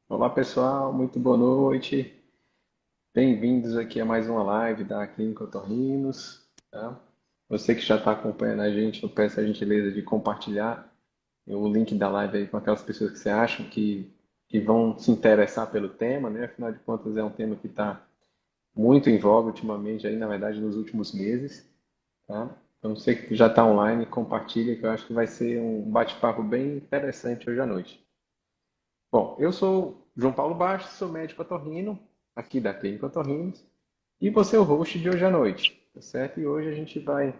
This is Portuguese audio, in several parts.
Olá pessoal, muito boa noite. Bem-vindos aqui a mais uma live da Clínica Otorrinos, tá? Você que já está acompanhando a gente, eu peço a gentileza de compartilhar o link da live aí com aquelas pessoas que você acha que vão se interessar pelo tema, né? Afinal de contas, é um tema que está muito em voga ultimamente, aí, na verdade, nos últimos meses, tá? Então, você que já está online, compartilha, que eu acho que vai ser um bate-papo bem interessante hoje à noite. Bom, eu sou João Paulo Bastos, sou médico otorrino, aqui da Clínica Otorrinos, e vou ser o host de hoje à noite, tá certo? E hoje a gente vai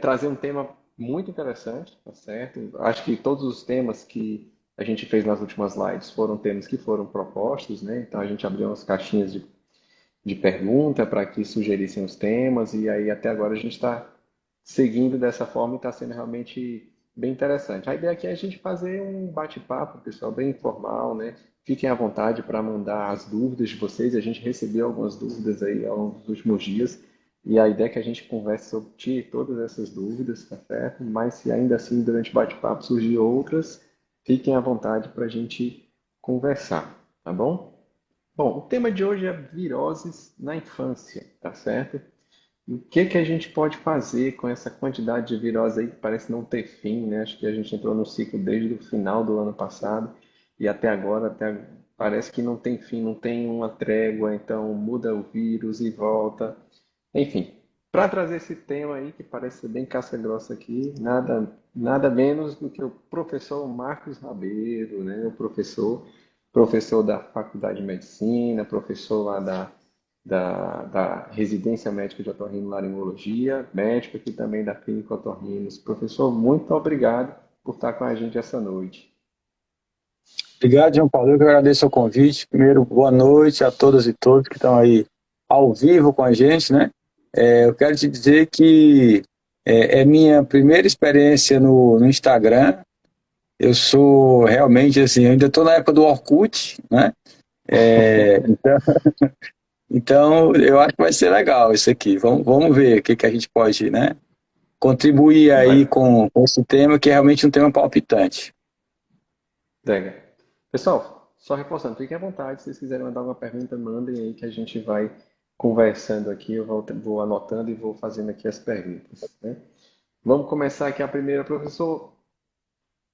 trazer um tema muito interessante, tá certo? Acho que todos os temas que a gente fez nas últimas lives foram temas que foram propostos, né? Então a gente abriu umas caixinhas de pergunta para que sugerissem os temas, e aí até agora a gente está seguindo dessa forma e está sendo realmente bem interessante. A ideia aqui é a gente fazer um bate-papo, pessoal, bem informal, né? Fiquem à vontade para mandar as dúvidas de vocês. A gente recebeu algumas dúvidas aí ao longo dos últimos dias, e a ideia é que a gente converse sobre todas essas dúvidas, tá certo? Mas se ainda assim, durante o bate-papo, surgir outras, fiquem à vontade para a gente conversar, tá bom? Bom, o tema de hoje é viroses na infância, tá certo? E o que que a gente pode fazer com essa quantidade de virose aí que parece não ter fim, né? Acho que a gente entrou no ciclo desde o final do ano passado e até agora, parece que não tem fim, não tem uma trégua, então muda o vírus e volta. Enfim, para trazer esse tema aí que parece ser bem casca-grossa aqui, nada menos do que o professor Marcos Rabeiro, né? O professor da Faculdade de Medicina, professor lá da Residência Médica de Otorrinolaringologia, médico aqui também da Clínica Otorrinos. Professor, muito obrigado por estar com a gente essa noite. Obrigado, João Paulo. Eu que agradeço o convite. Primeiro, boa noite a todas e todos que estão aí ao vivo com a gente, né? Eu quero te dizer que é minha primeira experiência no Instagram. Eu sou realmente assim, eu ainda estou na época do Orkut, né? Então, eu acho que vai ser legal isso aqui. Vamos ver o que, que a gente pode, né? Contribuir aí Vai, com esse tema, que é realmente um tema palpitante. Dega. Pessoal, só reforçando, fiquem à vontade. Se vocês quiserem mandar alguma pergunta, mandem aí que a gente vai conversando aqui. Eu vou anotando e vou fazendo aqui as perguntas, né? Vamos começar aqui a primeira, professor.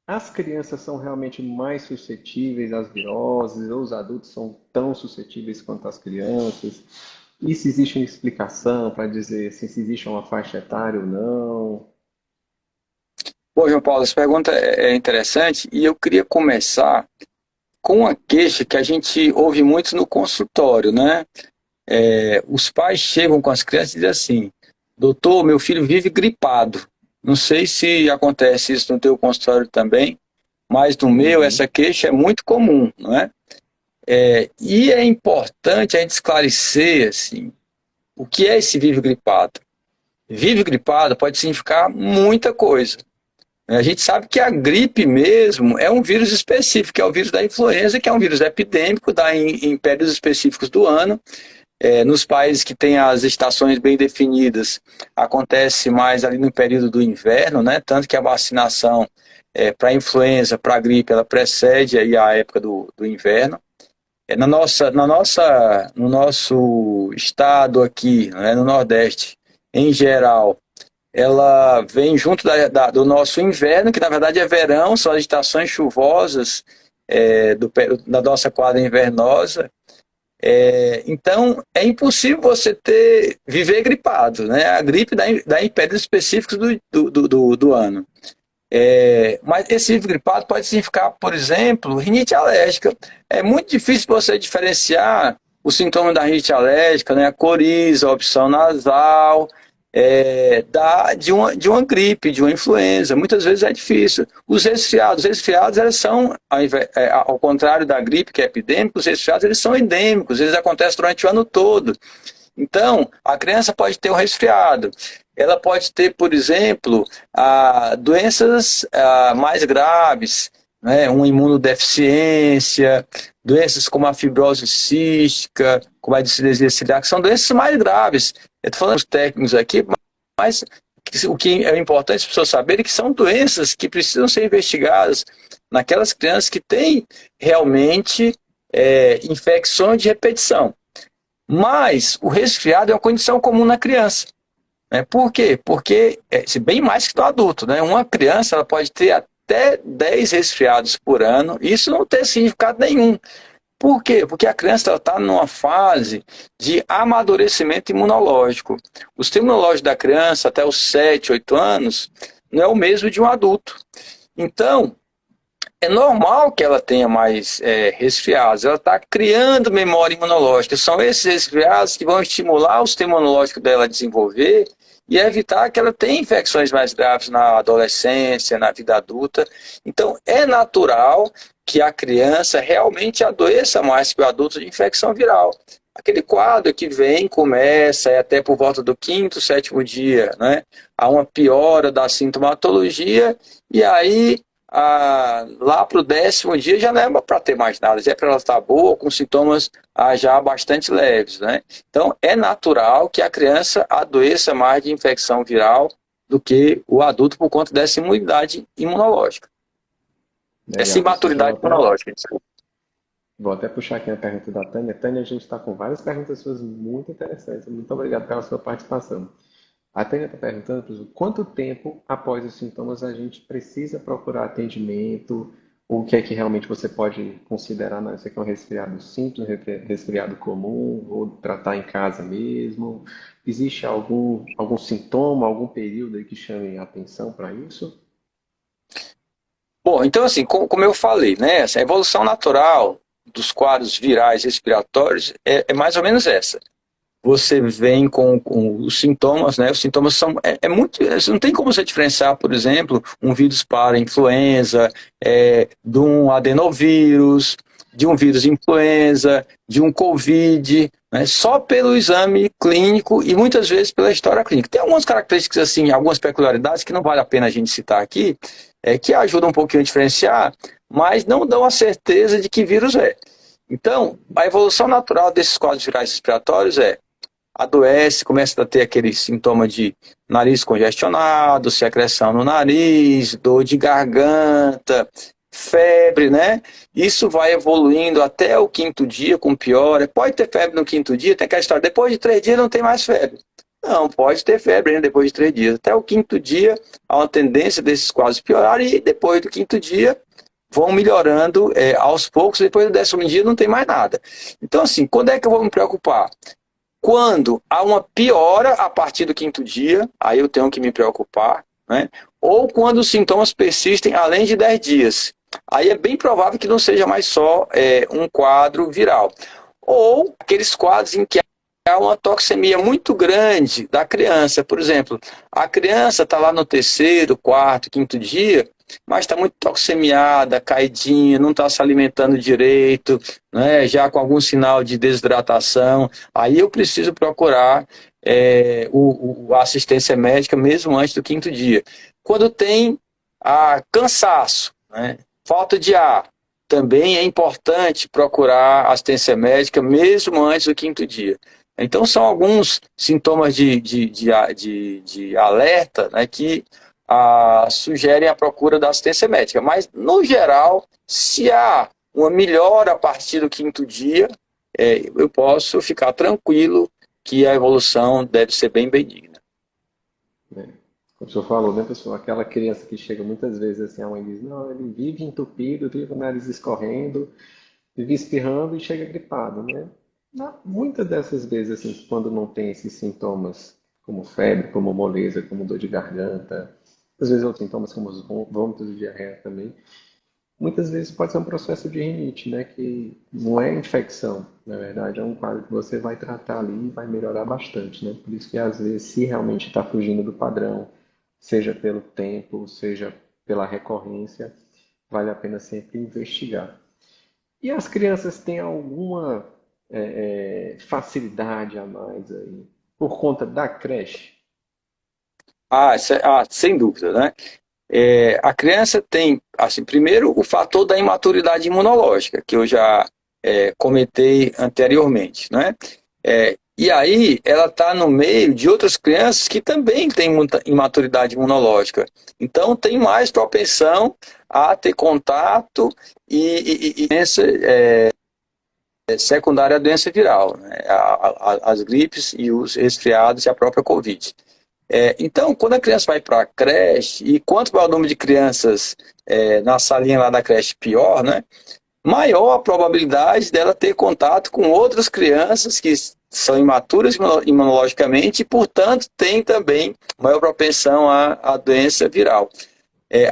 As crianças são realmente mais suscetíveis às viroses, ou os adultos são tão suscetíveis quanto as crianças? E se existe uma explicação para dizer assim, se existe uma faixa etária ou não? Bom, João Paulo, essa pergunta é interessante e eu queria começar com uma queixa que a gente ouve muito no consultório, né? Os pais chegam com as crianças e dizem assim: doutor, meu filho vive gripado. Não sei se acontece isso no teu consultório também, mas no meu essa Uhum. queixa é muito comum, não é? E é importante a gente esclarecer assim, o que é esse vive gripado. Vive gripado pode significar muita coisa. A gente sabe que a gripe mesmo é um vírus específico, que é o vírus da influenza, que é um vírus epidêmico, dá em períodos específicos do ano. Nos países que têm as estações bem definidas, acontece mais ali no período do inverno, né? Tanto que a vacinação para influenza, para gripe, ela precede aí a época do inverno. No nosso estado aqui, né, no Nordeste, em geral, ela vem junto do nosso inverno, que na verdade é verão, são as estações chuvosas da nossa quadra invernosa. Então, é impossível você viver gripado, né? A gripe dá em períodos específicos do ano. Mas esse vírus gripado pode significar, por exemplo, rinite alérgica. É muito difícil você diferenciar os sintomas da rinite alérgica, né? A coriza, a opção nasal, de uma gripe, de uma influenza. Muitas vezes é difícil. Os resfriados eles são, ao contrário da gripe, que é epidêmica, os resfriados eles são endêmicos, eles acontecem durante o ano todo. Então, a criança pode ter um resfriado. Ela pode ter, por exemplo, doenças mais graves, né? Uma imunodeficiência, doenças como a fibrose cística, como a discinesia ciliar, que são doenças mais graves. Eu estou falando dos técnicos aqui, mas o que é importante as pessoas saberem que são doenças que precisam ser investigadas naquelas crianças que têm realmente infecções de repetição. Mas o resfriado é uma condição comum na criança. Né? Por quê? Porque, bem mais que no adulto, né? Uma criança ela pode ter até 10 resfriados por ano, e isso não tem significado nenhum. Por quê? Porque a criança está numa fase de amadurecimento imunológico. O sistema imunológico da criança, até os 7, 8 anos, não é o mesmo de um adulto. Então, é normal que ela tenha mais resfriados. Ela está criando memória imunológica. São esses resfriados que vão estimular o sistema imunológico dela a desenvolver e evitar que ela tenha infecções mais graves na adolescência, na vida adulta. Então, é natural que a criança realmente adoeça mais que o adulto de infecção viral. Aquele quadro que vem, começa até por volta do 5º, 7º dia, né? Há uma piora da sintomatologia e aí lá para o 10º dia já não é para ter mais nada, já é para ela estar boa, com sintomas já bastante leves, né? Então é natural que a criança adoeça mais de infecção viral do que o adulto por conta dessa imunidade imunológica. Legal, essa imaturidade imunológica. Vou até puxar aqui a pergunta da Tânia. Tânia, a gente está com várias perguntas suas muito interessantes. Muito obrigado pela sua participação. A Tânia está perguntando, professor, quanto tempo após os sintomas a gente precisa procurar atendimento? O que é que realmente você pode considerar? Não, isso aqui é um resfriado simples, resfriado comum, ou tratar em casa mesmo? Existe algum sintoma, algum período aí que chame a atenção para isso? Bom, então assim, como eu falei, né, essa evolução natural dos quadros virais respiratórios é mais ou menos essa. Você vem com os sintomas, né? Os sintomas são muito. Não tem como você diferenciar, por exemplo, um vírus para influenza, de um adenovírus, de um vírus influenza, de um Covid, né? Só pelo exame clínico e muitas vezes pela história clínica. Tem algumas características, assim, algumas peculiaridades que não vale a pena a gente citar aqui, que ajudam um pouquinho a diferenciar, mas não dão a certeza de que vírus é. Então, a evolução natural desses quadros virais respiratórios adoece, começa a ter aquele sintoma de nariz congestionado, secreção no nariz, dor de garganta, febre, né? Isso vai evoluindo até o 5º dia com piora. Pode ter febre no 5º dia, tem aquela história, depois de 3 dias não tem mais febre. Não, pode ter febre ainda depois de 3 dias. Até o 5º dia há uma tendência desses quadros piorarem e depois do 5º dia vão melhorando aos poucos, depois do 10º dia não tem mais nada. Então assim, quando é que eu vou me preocupar? Quando há uma piora a partir do 5º dia, aí eu tenho que me preocupar, né? Ou quando os sintomas persistem além de 10 dias. Aí é bem provável que não seja mais só um quadro viral. Ou aqueles quadros em que há uma toxemia muito grande da criança. Por exemplo, a criança está lá no 3º, 4º, 5º dia, mas está muito toxemiada, caidinha, não está se alimentando direito, né, já com algum sinal de desidratação. Aí eu preciso procurar a assistência médica mesmo antes do 5º dia. Quando tem cansaço, né, falta de ar, também é importante procurar assistência médica mesmo antes do 5º dia. Então são alguns sintomas de alerta, né, que sugerem a procura da assistência médica. Mas, no geral, se há uma melhora a partir do 5º dia, eu posso ficar tranquilo que a evolução deve ser bem benigna. Como o senhor falou, né, pessoal? Aquela criança que chega muitas vezes assim, a mãe diz, não, ele vive entupido, vive o nariz escorrendo, vive espirrando e chega gripado, né? Muitas dessas vezes, assim, quando não tem esses sintomas, como febre, como moleza, como dor de garganta, às vezes outros sintomas como os vômitos e diarreia também, muitas vezes pode ser um processo de rinite, né? Que não é infecção, na verdade, é um quadro que você vai tratar ali e vai melhorar bastante, né? Por isso que às vezes, se realmente está fugindo do padrão, seja pelo tempo, seja pela recorrência, vale a pena sempre investigar. E as crianças têm alguma facilidade a mais aí, por conta da creche? Sem dúvida, né? A criança tem, assim, primeiro o fator da imaturidade imunológica, que eu já comentei anteriormente, né? E aí ela está no meio de outras crianças que também têm muita imaturidade imunológica. Então tem mais propensão a ter contato e doença secundária à doença viral, né? As gripes e os resfriados e a própria Covid. Então, quando a criança vai para a creche, e quanto maior o número de crianças na salinha lá da creche, pior, né? Maior a probabilidade dela ter contato com outras crianças que são imaturas imunologicamente e, portanto, tem também maior propensão à doença viral.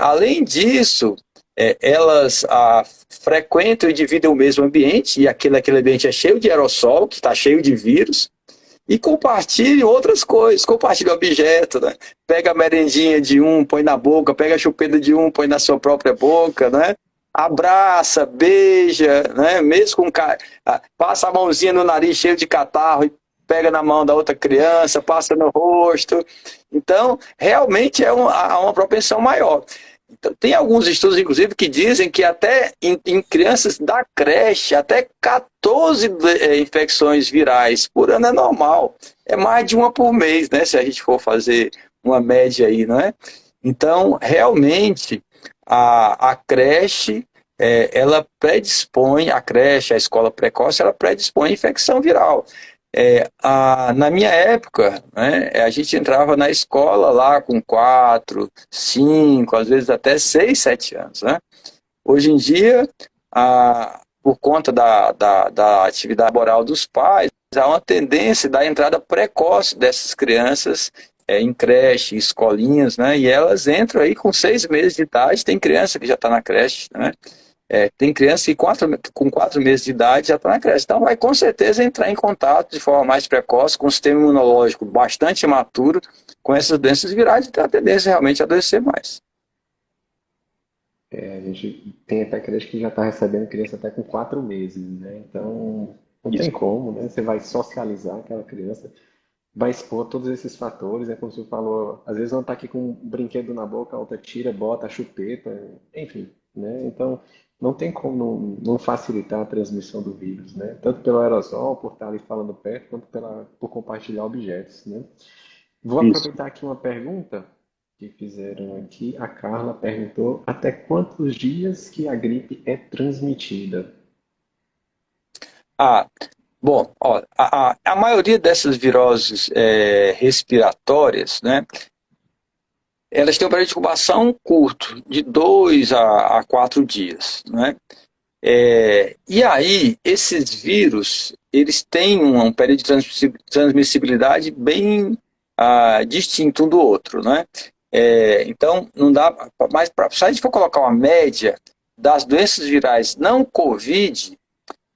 Além disso, elas frequentam e dividem o mesmo ambiente, e aquele ambiente é cheio de aerossol, que está cheio de vírus, e compartilham outras coisas, compartilham objetos, né? Pega a merendinha de um, põe na boca, pega a chupeta de um, põe na sua própria boca, né? Abraça, beija, né? Mesmo com passa a mãozinha no nariz cheio de catarro e pega na mão da outra criança, passa no rosto. Então, realmente há uma propensão maior. Então, tem alguns estudos, inclusive, que dizem que até em crianças da creche, até 14 infecções virais por ano é normal. É mais de uma por mês, né? Se a gente for fazer uma média aí, não é? Então, realmente, a creche, ela predispõe, a creche, a escola precoce, ela predispõe a infecção viral. Na minha época, né, a gente entrava na escola lá com 4, 5, às vezes até 6, 7 anos. Né? Hoje em dia, por conta da atividade laboral dos pais, há uma tendência da entrada precoce dessas crianças em creche, escolinhas, né? E elas entram aí com 6 meses de idade, tem criança que já está na creche, né? Tem criança que com 4 meses de idade já está na creche. Então vai com certeza entrar em contato de forma mais precoce com o sistema imunológico bastante imaturo com essas doenças virais e tem a tendência realmente a adoecer mais. A gente tem até creche que já está recebendo criança até com 4 meses, né? Então, não tem Isso. como, né? Você vai socializar aquela criança, vai expor todos esses fatores, é como você falou, às vezes uma está aqui com um brinquedo na boca, a outra tira, bota a chupeta, enfim, né? Então, não tem como não facilitar a transmissão do vírus, né? Tanto pelo aerosol, por estar ali falando perto, quanto por compartilhar objetos, né? Vou Isso. aproveitar aqui uma pergunta que fizeram aqui. A Carla perguntou até quantos dias que a gripe é transmitida? Ah, bom, ó, a maioria dessas viroses respiratórias, né, elas têm um período de incubação curto, de 2 a 4 dias, né? E aí, esses vírus, eles têm um período de transmissibilidade bem distinto um do outro, né? Então, não dá, mas se a gente for colocar uma média das doenças virais não COVID,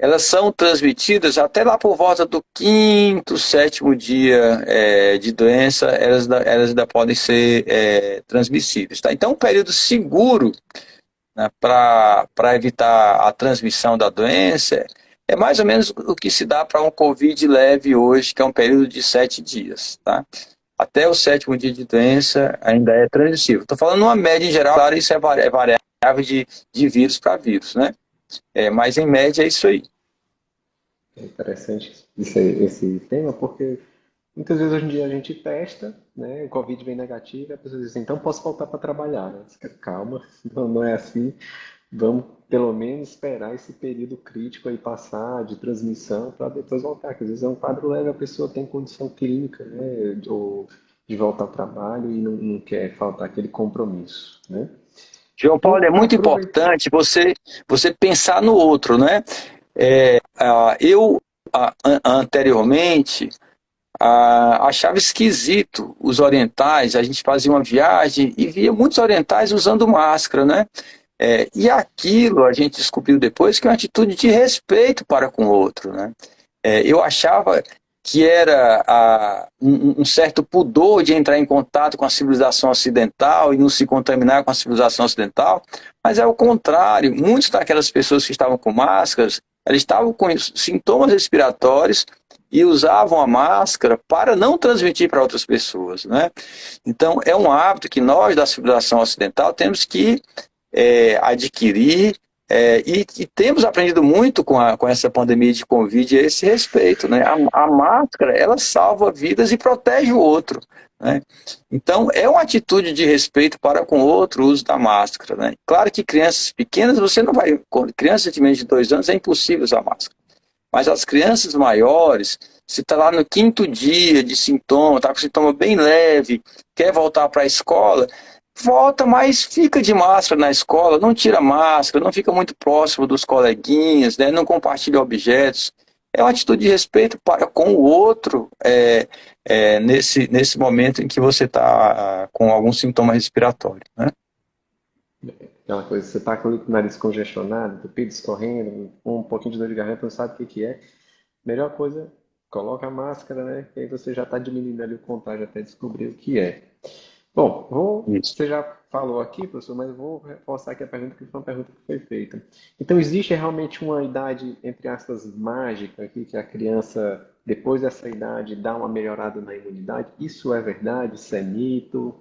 elas são transmitidas até lá por volta do 5º, 7º dia de doença, elas ainda podem ser transmissíveis. Tá? Então, um período seguro, né, para evitar a transmissão da doença é mais ou menos o que se dá para um Covid leve hoje, que é um período de 7 dias. Tá? Até o 7º dia de doença ainda é transmissível. Estou falando uma média em geral, claro, isso é variável de vírus para vírus, né? Mas em média é isso aí. É interessante esse tema, porque muitas vezes hoje em dia a gente testa, né? O Covid vem negativo, e a pessoa diz assim, então posso voltar para trabalhar, né? Calma, não é assim. Vamos pelo menos esperar esse período crítico aí passar de transmissão para depois voltar, que às vezes é um quadro leve, a pessoa tem condição clínica, né? Ou de voltar ao trabalho e não quer faltar aquele compromisso, né? João Paulo, é Vou muito aproveitar. importante você pensar no outro, né? Eu, anteriormente, achava esquisito os orientais, a gente fazia uma viagem e via muitos orientais usando máscara, né? E aquilo a gente descobriu depois que é uma atitude de respeito para com o outro, né? Eu achava que era um certo pudor de entrar em contato com a civilização ocidental e não se contaminar com a civilização ocidental, mas é o contrário. Muitas daquelas pessoas que estavam com máscaras, elas estavam com sintomas respiratórios e usavam a máscara para não transmitir para outras pessoas, né? Então, é um hábito que nós, da civilização ocidental, temos que adquirir E temos aprendido muito com essa pandemia de Covid a esse respeito, né? A máscara, ela salva vidas e protege o outro, né? Então, é uma atitude de respeito para com o outro o uso da máscara, né? Claro que crianças pequenas, você não vai... Crianças de menos de 2 anos é impossível usar máscara. Mas as crianças maiores, se está lá no 5º dia de sintoma, está com sintoma bem leve, quer voltar para a escola, volta, mas fica de máscara na escola, não tira máscara, não fica muito próximo dos coleguinhas, né, não compartilha objetos. É uma atitude de respeito para com o outro nesse momento em que você está com algum sintoma respiratório, né? Aquela coisa, você tá com o nariz congestionado, entupido, escorrendo, com um pouquinho de dor de garganta, não sabe o que que é. Melhor coisa, coloca a máscara, né? Que aí você já está diminuindo ali o contágio até descobrir o que é. Bom, Isso. você já falou aqui, professor, mas vou reforçar aqui a pergunta que foi uma pergunta que foi feita. Então, existe realmente uma idade, entre aspas, mágica aqui, que a criança, depois dessa idade, dá uma melhorada na imunidade? Isso é verdade? Isso é mito?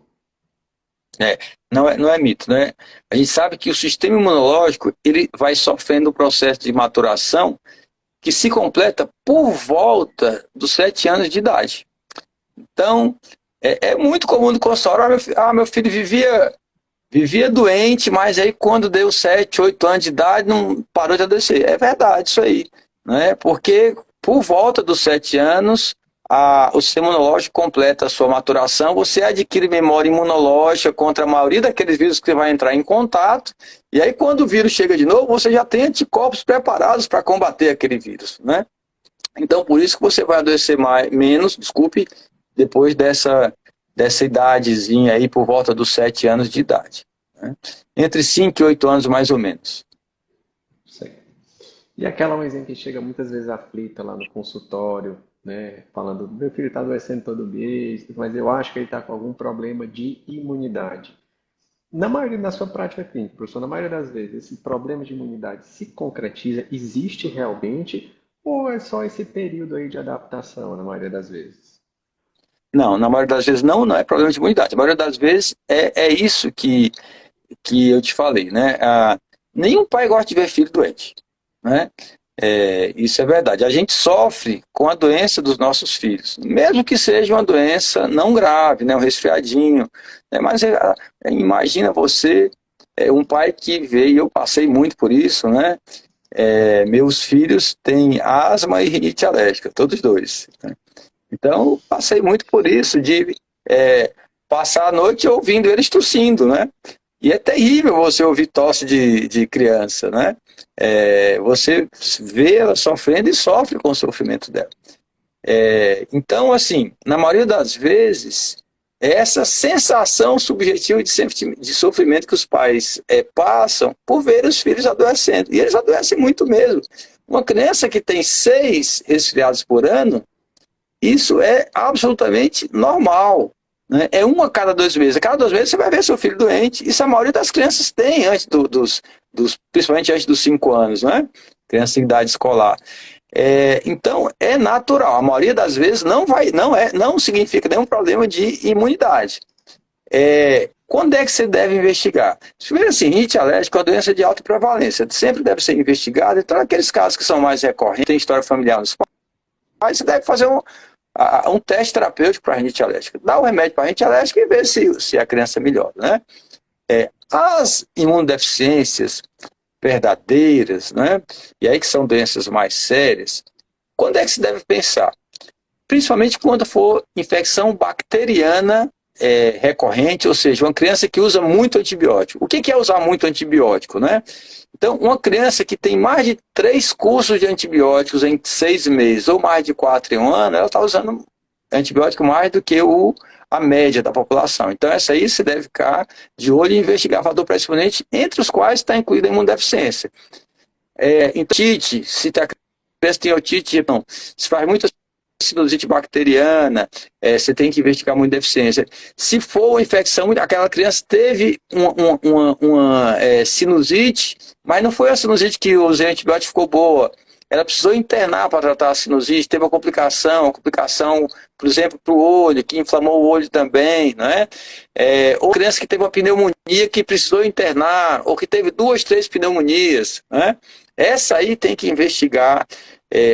Não é mito, né? A gente sabe que o sistema imunológico ele vai sofrendo um processo de maturação que se completa por volta dos 7 anos de idade. Então, é muito comum no consultório, meu filho vivia doente, mas aí quando deu 7, 8 anos de idade, não parou de adoecer. É verdade isso aí, né? Porque por volta dos 7 anos, o sistema imunológico completa a sua maturação, você adquire memória imunológica contra a maioria daqueles vírus que você vai entrar em contato, e aí quando o vírus chega de novo, você já tem anticorpos preparados para combater aquele vírus, né? Então, por isso que você vai adoecer menos, depois dessa idadezinha aí, por volta dos 7 anos de idade, né? Entre 5 e 8 anos, mais ou menos. Sei. E aquela mãezinha que chega muitas vezes aflita lá no consultório, né? Falando, meu filho está adoecendo todo mês, mas eu acho que ele está com algum problema de imunidade. Na maioria da sua prática clínica, professor, na maioria das vezes, esse problema de imunidade se concretiza, existe realmente, ou é só esse período aí de adaptação, na maioria das vezes? Não, na maioria das vezes não é problema de imunidade. A maioria das vezes é isso que eu te falei, né? Nenhum pai gosta de ver filho doente, né? Isso é verdade. A gente sofre com a doença dos nossos filhos, mesmo que seja uma doença não grave, né? Um resfriadinho, né? Mas imagina você, um pai que vê, e eu passei muito por isso, né? Meus filhos têm asma e rinite alérgica, todos dois, né? Então, passei muito por isso, de passar a noite ouvindo eles tossindo, né? E é terrível você ouvir tosse de criança, né? Você vê ela sofrendo e sofre com o sofrimento dela. Então, assim, na maioria das vezes, essa sensação subjetiva de sofrimento que os pais passam por ver os filhos adoecendo. E eles adoecem muito mesmo. Uma criança que tem 6 resfriados por ano, isso é absolutamente normal, né? É 1 a cada 2 meses. A cada 2 meses você vai ver seu filho doente. Isso a maioria das crianças tem, antes principalmente antes dos 5 anos, né? Criança em idade escolar. Então, é natural. A maioria das vezes não significa nenhum problema de imunidade. Quando é que você deve investigar? Primeiro assim, rinite alérgica é uma doença de alta prevalência. Sempre deve ser investigada. Então, aqueles casos que são mais recorrentes, tem história familiar nos pais, você deve fazer um teste terapêutico para rinite alérgica. Dá o remédio para rinite alérgica e ver se a criança melhora, né? As imunodeficiências verdadeiras, né? E aí que são doenças mais sérias, quando é que se deve pensar? Principalmente quando for infecção bacteriana recorrente, ou seja, uma criança que usa muito antibiótico. O que é usar muito antibiótico, né? Então, uma criança que tem mais de 3 cursos de antibióticos em 6 meses, ou mais de 4 em um ano, ela está usando antibiótico mais do que a média da população. Então, essa aí você deve ficar de olho e investigar fator predisponente, entre os quais está incluída a imunodeficiência. Então, otite, se a criança tem otite, não, se faz muita sinusite bacteriana, você tem que investigar muito deficiência. Se for uma infecção, aquela criança teve uma sinusite, mas não foi a sinusite que usei antibiótico ficou boa. ela precisou internar para tratar a sinusite, teve uma complicação, por exemplo, para o olho, que inflamou o olho também, né? Ou criança que teve uma pneumonia que precisou internar, ou que teve 2, 3 pneumonias, né? Essa aí tem que investigar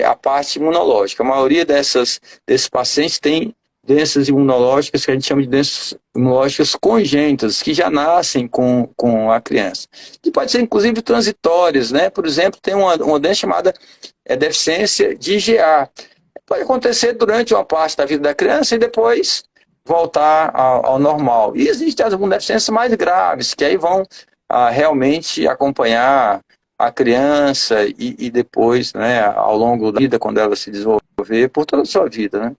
a parte imunológica. A maioria desses pacientes tem doenças imunológicas que a gente chama de doenças imunológicas congênitas, que já nascem com a criança. Que pode ser, inclusive, transitórias, né? Por exemplo, tem uma doença chamada deficiência de IgA. Pode acontecer durante uma parte da vida da criança e depois voltar ao normal. E existem algumas deficiências mais graves, que aí vão realmente acompanhar a criança e depois, né, ao longo da vida, quando ela se desenvolver, por toda a sua vida, né?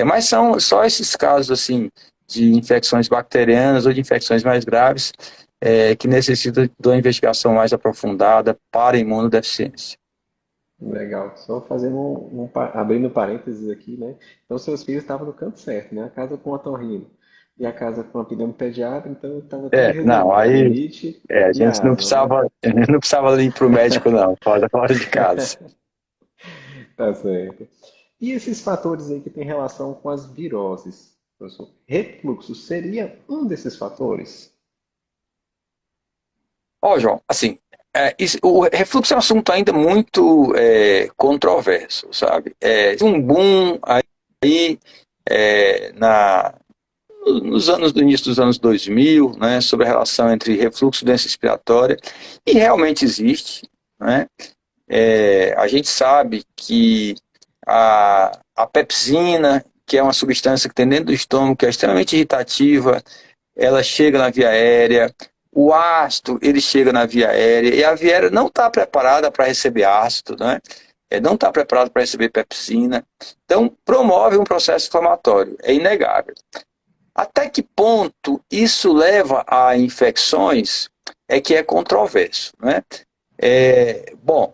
Mas são só esses casos assim de infecções bacterianas ou de infecções mais graves que necessitam de uma investigação mais aprofundada para imunodeficiência. Legal. Só fazendo abrindo parênteses aqui, né? Então, seus filhos estavam no canto certo, né? A casa com otorrino e a casa com a pediatra, então estava tudo Não, resolvido. A aí rinite a e a gente não asma, né? precisava, não precisava ir para o médico, não, fora de casa. Tá certo. E esses fatores aí que tem relação com as viroses, professor? Refluxo seria um desses fatores? Ó, João, assim, o refluxo é um assunto ainda muito controverso, sabe? Um boom aí na nos anos do início dos anos 2000, né, sobre a relação entre refluxo e doença respiratória, e realmente existe, né? A gente sabe que a pepsina, que é uma substância que tem dentro do estômago, que é extremamente irritativa, ela chega na via aérea, o ácido, ele chega na via aérea, e a via aérea não está preparada para receber ácido, né? Não está preparada para receber pepsina, então promove um processo inflamatório, é inegável. Até que ponto isso leva a infecções que é controverso, né? Bom,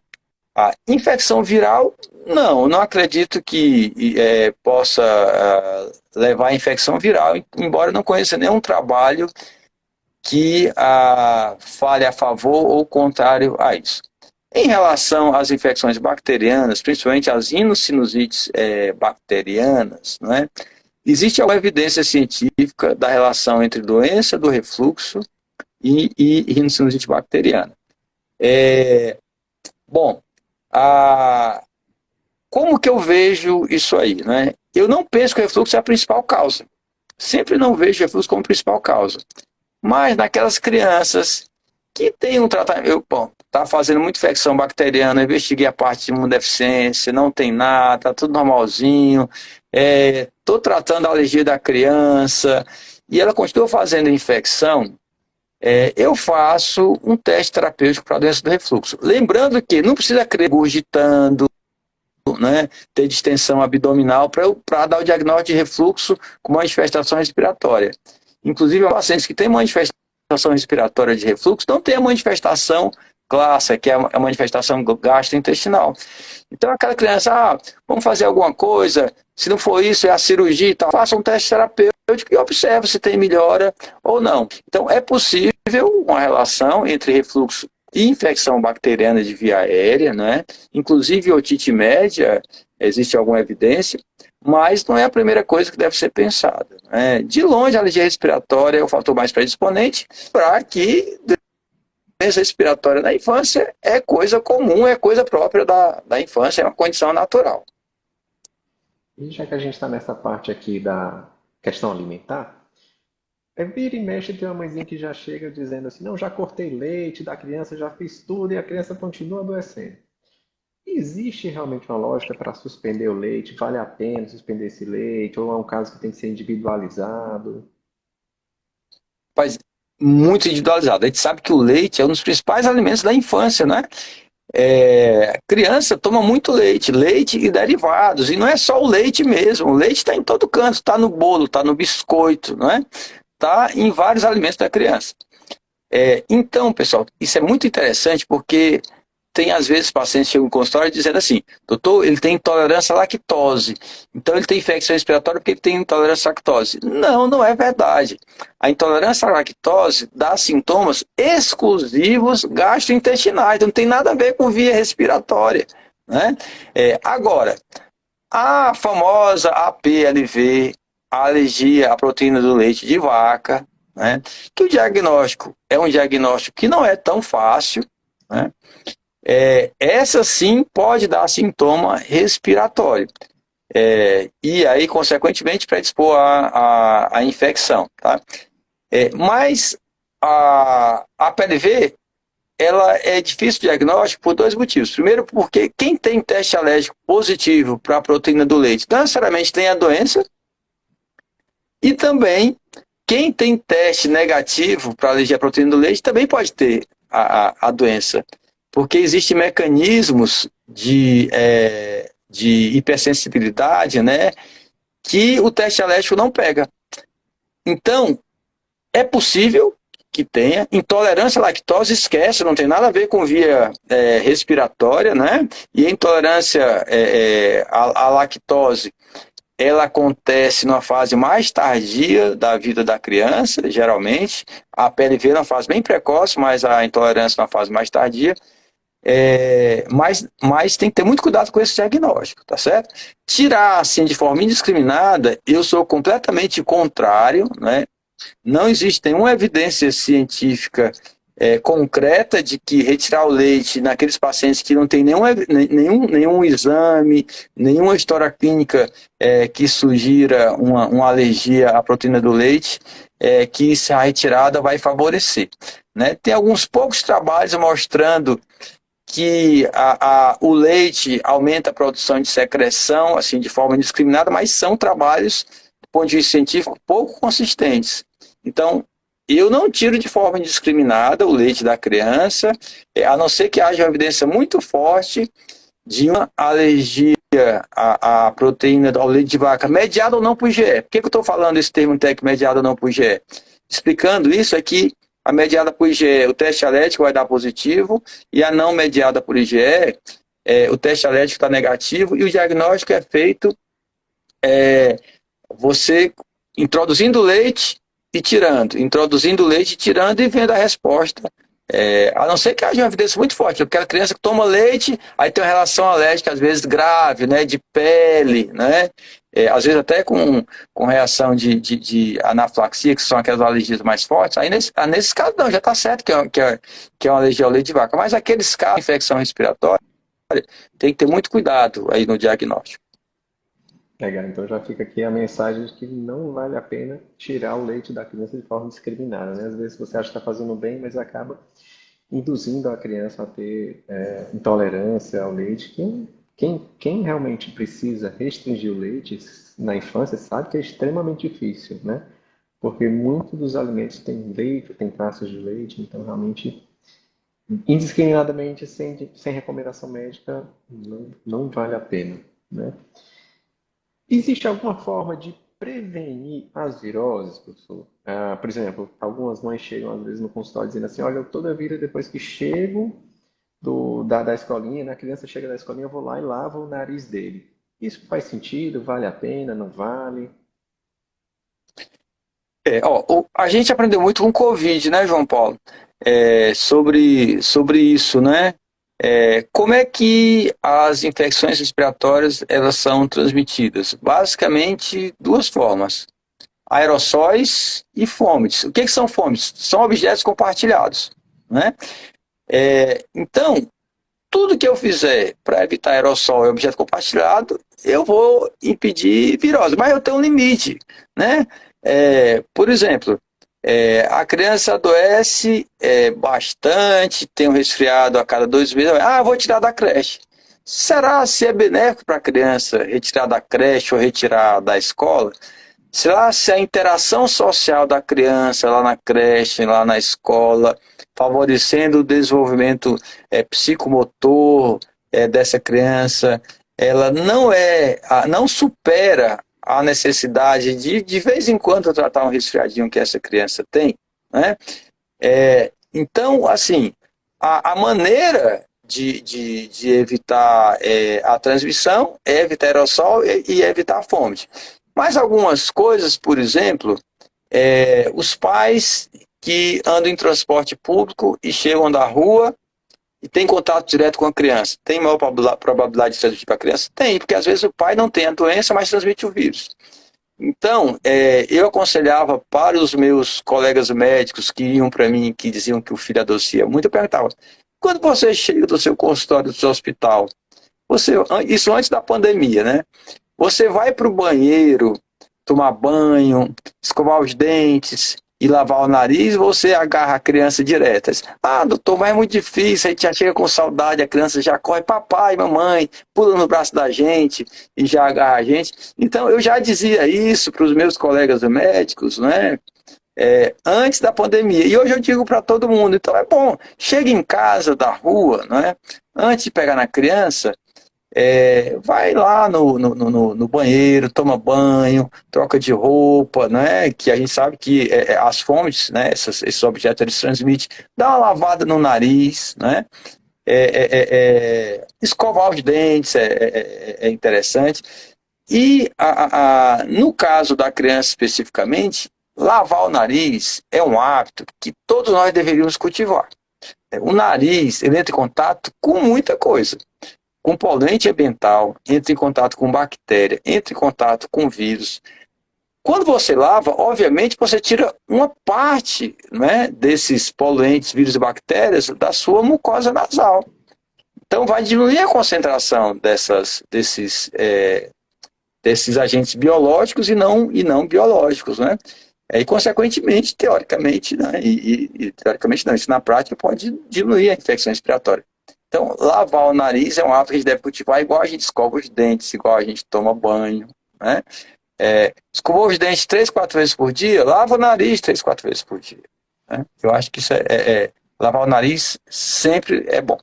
a infecção viral, não acredito que possa levar a infecção viral, embora não conheça nenhum trabalho que fale a favor ou contrário a isso. Em relação às infecções bacterianas, principalmente as rinossinusites bacterianas, né? Existe alguma evidência científica da relação entre doença do refluxo e rinocinusite bacteriana. Bom, como que eu vejo isso aí, né? Eu não penso que o refluxo é a principal causa. Sempre não vejo o refluxo como principal causa. Mas naquelas crianças que têm um tratamento... Tá fazendo muita infecção bacteriana, eu investiguei a parte de imunodeficiência, não tem nada, tá tudo normalzinho, estou tratando a alergia da criança, e ela continua fazendo infecção, eu faço um teste terapêutico para a doença do refluxo. Lembrando que não precisa regurgitando, né, ter distensão abdominal para dar o diagnóstico de refluxo com manifestação respiratória. Inclusive, pacientes que têm manifestação respiratória de refluxo não têm a manifestação clássica, que é a manifestação gastrointestinal. Então, aquela criança, vamos fazer alguma coisa, se não for isso, é a cirurgia e tal, faça um teste terapêutico e observe se tem melhora ou não. Então, é possível uma relação entre refluxo e infecção bacteriana de via aérea, né? Inclusive, otite média, existe alguma evidência, mas não é a primeira coisa que deve ser pensada, né? De longe, a alergia respiratória é o fator mais predisponente para que doença respiratória na infância é coisa comum, é coisa própria da infância, é uma condição natural. E já que a gente está nessa parte aqui da questão alimentar, vira e mexe tem uma mãezinha que já chega dizendo assim, não, já cortei leite da criança, já fiz tudo e a criança continua adoecendo. Existe realmente uma lógica para suspender o leite? Vale a pena suspender esse leite? Ou é um caso que tem que ser individualizado? Mas muito individualizado. A gente sabe que o leite é um dos principais alimentos da infância, né? Criança toma muito leite, leite e derivados, e não é só o leite mesmo, o leite está em todo canto, está no bolo, está no biscoito, né? Está em vários alimentos da criança. Então, pessoal, isso é muito interessante porque tem às vezes pacientes que chegam no consultório dizendo assim, doutor, ele tem intolerância à lactose, então ele tem infecção respiratória porque ele tem intolerância à lactose. Não é verdade. A intolerância à lactose dá sintomas exclusivos gastrointestinais, não tem nada a ver com via respiratória, né? Agora, a famosa APLV, a alergia à proteína do leite de vaca, né? Que o diagnóstico é um diagnóstico que não é tão fácil, né? Essa sim pode dar sintoma respiratório. E aí, consequentemente, predispor a infecção. Tá? Mas a PLV, ela é difícil de diagnóstico por dois motivos. Primeiro, porque quem tem teste alérgico positivo para a proteína do leite não necessariamente tem a doença, e também quem tem teste negativo para alergia à proteína do leite também pode ter a doença, porque existem mecanismos de hipersensibilidade, né, que o teste alérgico não pega. Então, é possível que tenha intolerância à lactose, esquece, não tem nada a ver com via respiratória, né? E a intolerância à lactose, ela acontece numa fase mais tardia da vida da criança, geralmente. A PLV numa fase bem precoce, mas a intolerância numa fase mais tardia. Mas tem que ter muito cuidado com esse diagnóstico, tá certo? Tirar assim de forma indiscriminada, eu sou completamente contrário, né? Não existe nenhuma evidência científica concreta de que retirar o leite naqueles pacientes que não tem nenhum exame, nenhuma história clínica que sugira uma alergia à proteína do leite, que a retirada vai favorecer. Né? Tem alguns poucos trabalhos mostrando que o leite aumenta a produção de secreção, assim, de forma indiscriminada, mas são trabalhos, do ponto de vista científico, pouco consistentes. Então, eu não tiro de forma indiscriminada o leite da criança, a não ser que haja uma evidência muito forte de uma alergia à proteína ao leite de vaca, mediada ou não por IgE. Por que eu estou falando esse termo técnico, mediada ou não por IgE? Explicando isso é que a mediada por IgE, o teste alérgico vai dar positivo, e a não mediada por IgE, o teste alérgico está negativo, e o diagnóstico é feito você introduzindo leite e tirando, introduzindo leite e tirando e vendo a resposta. A não ser que haja uma evidência muito forte, aquela criança que toma leite, aí tem uma relação alérgica, às vezes grave, né, de pele, né, às vezes até com reação de anafilaxia, que são aquelas alergias mais fortes. Aí nesse caso não, já está certo que é uma alergia ao leite de vaca, mas aqueles casos de infecção respiratória, tem que ter muito cuidado aí no diagnóstico. Legal, então já fica aqui a mensagem de que não vale a pena tirar o leite da criança de forma discriminada, né? Às vezes você acha que está fazendo bem, mas acaba induzindo a criança a ter intolerância ao leite. Quem realmente precisa restringir o leite na infância sabe que é extremamente difícil, né? Porque muitos dos alimentos têm leite, têm traços de leite, então realmente, indiscriminadamente, sem recomendação médica, não vale a pena, né? Existe alguma forma de prevenir as viroses, professor? Por exemplo, algumas mães chegam às vezes no consultório dizendo assim, olha, eu toda vida depois que chego da escolinha, né, a criança chega da escolinha, eu vou lá e lavo o nariz dele. Isso faz sentido? Vale a pena? Não vale? A gente aprendeu muito com o Covid, né, João Paulo? Sobre isso, né? Como é que as infecções respiratórias elas são transmitidas? Basicamente, duas formas: aerossóis e fomites. O que são fomites? São objetos compartilhados, né? Então, tudo que eu fizer para evitar aerossol e objeto compartilhado, eu vou impedir virose, mas eu tenho um limite, né? Por exemplo, a criança adoece bastante, tem um resfriado a cada 2 meses, vou tirar da creche. Será se é benéfico para a criança retirar da creche ou retirar da escola? Será se a interação social da criança lá na creche, lá na escola, favorecendo o desenvolvimento psicomotor dessa criança, ela não supera a necessidade de vez em quando tratar um resfriadinho que essa criança tem, né? Então, assim, a maneira de evitar a transmissão é evitar aerossol e evitar a fome. Mas algumas coisas, por exemplo, os pais que andam em transporte público e chegam da rua e tem contato direto com a criança, tem maior probabilidade de transmitir para a criança? Tem, porque às vezes o pai não tem a doença, mas transmite o vírus. Então, eu aconselhava para os meus colegas médicos que iam para mim, que diziam que o filho adoecia muito, eu perguntava, quando você chega do seu consultório, do seu hospital, isso antes da pandemia, né? Você vai para o banheiro, tomar banho, escovar os dentes e lavar o nariz, você agarra a criança direto. Ah, doutor, mas é muito difícil, a gente já chega com saudade, a criança já corre, papai, mamãe, pula no braço da gente e já agarra a gente. Então, eu já dizia isso para os meus colegas médicos, né? Antes da pandemia. E hoje eu digo para todo mundo, então é bom, chega em casa da rua, né? Antes de pegar na criança, vai lá no banheiro, toma banho, troca de roupa, né? Que a gente sabe que as fontes, né? Esses objetos eles transmitem. Dá uma lavada no nariz, né? Escovar os dentes é interessante. E no caso da criança especificamente, lavar o nariz é um hábito que todos nós deveríamos cultivar. O nariz ele entra em contato com muita coisa. Com poluente ambiental, entra em contato com bactéria, entra em contato com vírus. Quando você lava, obviamente você tira uma parte, né, desses poluentes, vírus e bactérias da sua mucosa nasal. Então vai diminuir a concentração desses agentes biológicos e não biológicos, né? E consequentemente, teoricamente, né, teoricamente não, isso na prática pode diminuir a infecção respiratória. Então, lavar o nariz é um hábito que a gente deve cultivar igual a gente escova os dentes, igual a gente toma banho, né? Escovou os dentes 3, 4 vezes por dia, lava o nariz 3, 4 vezes por dia, né? Eu acho que isso lavar o nariz sempre é bom.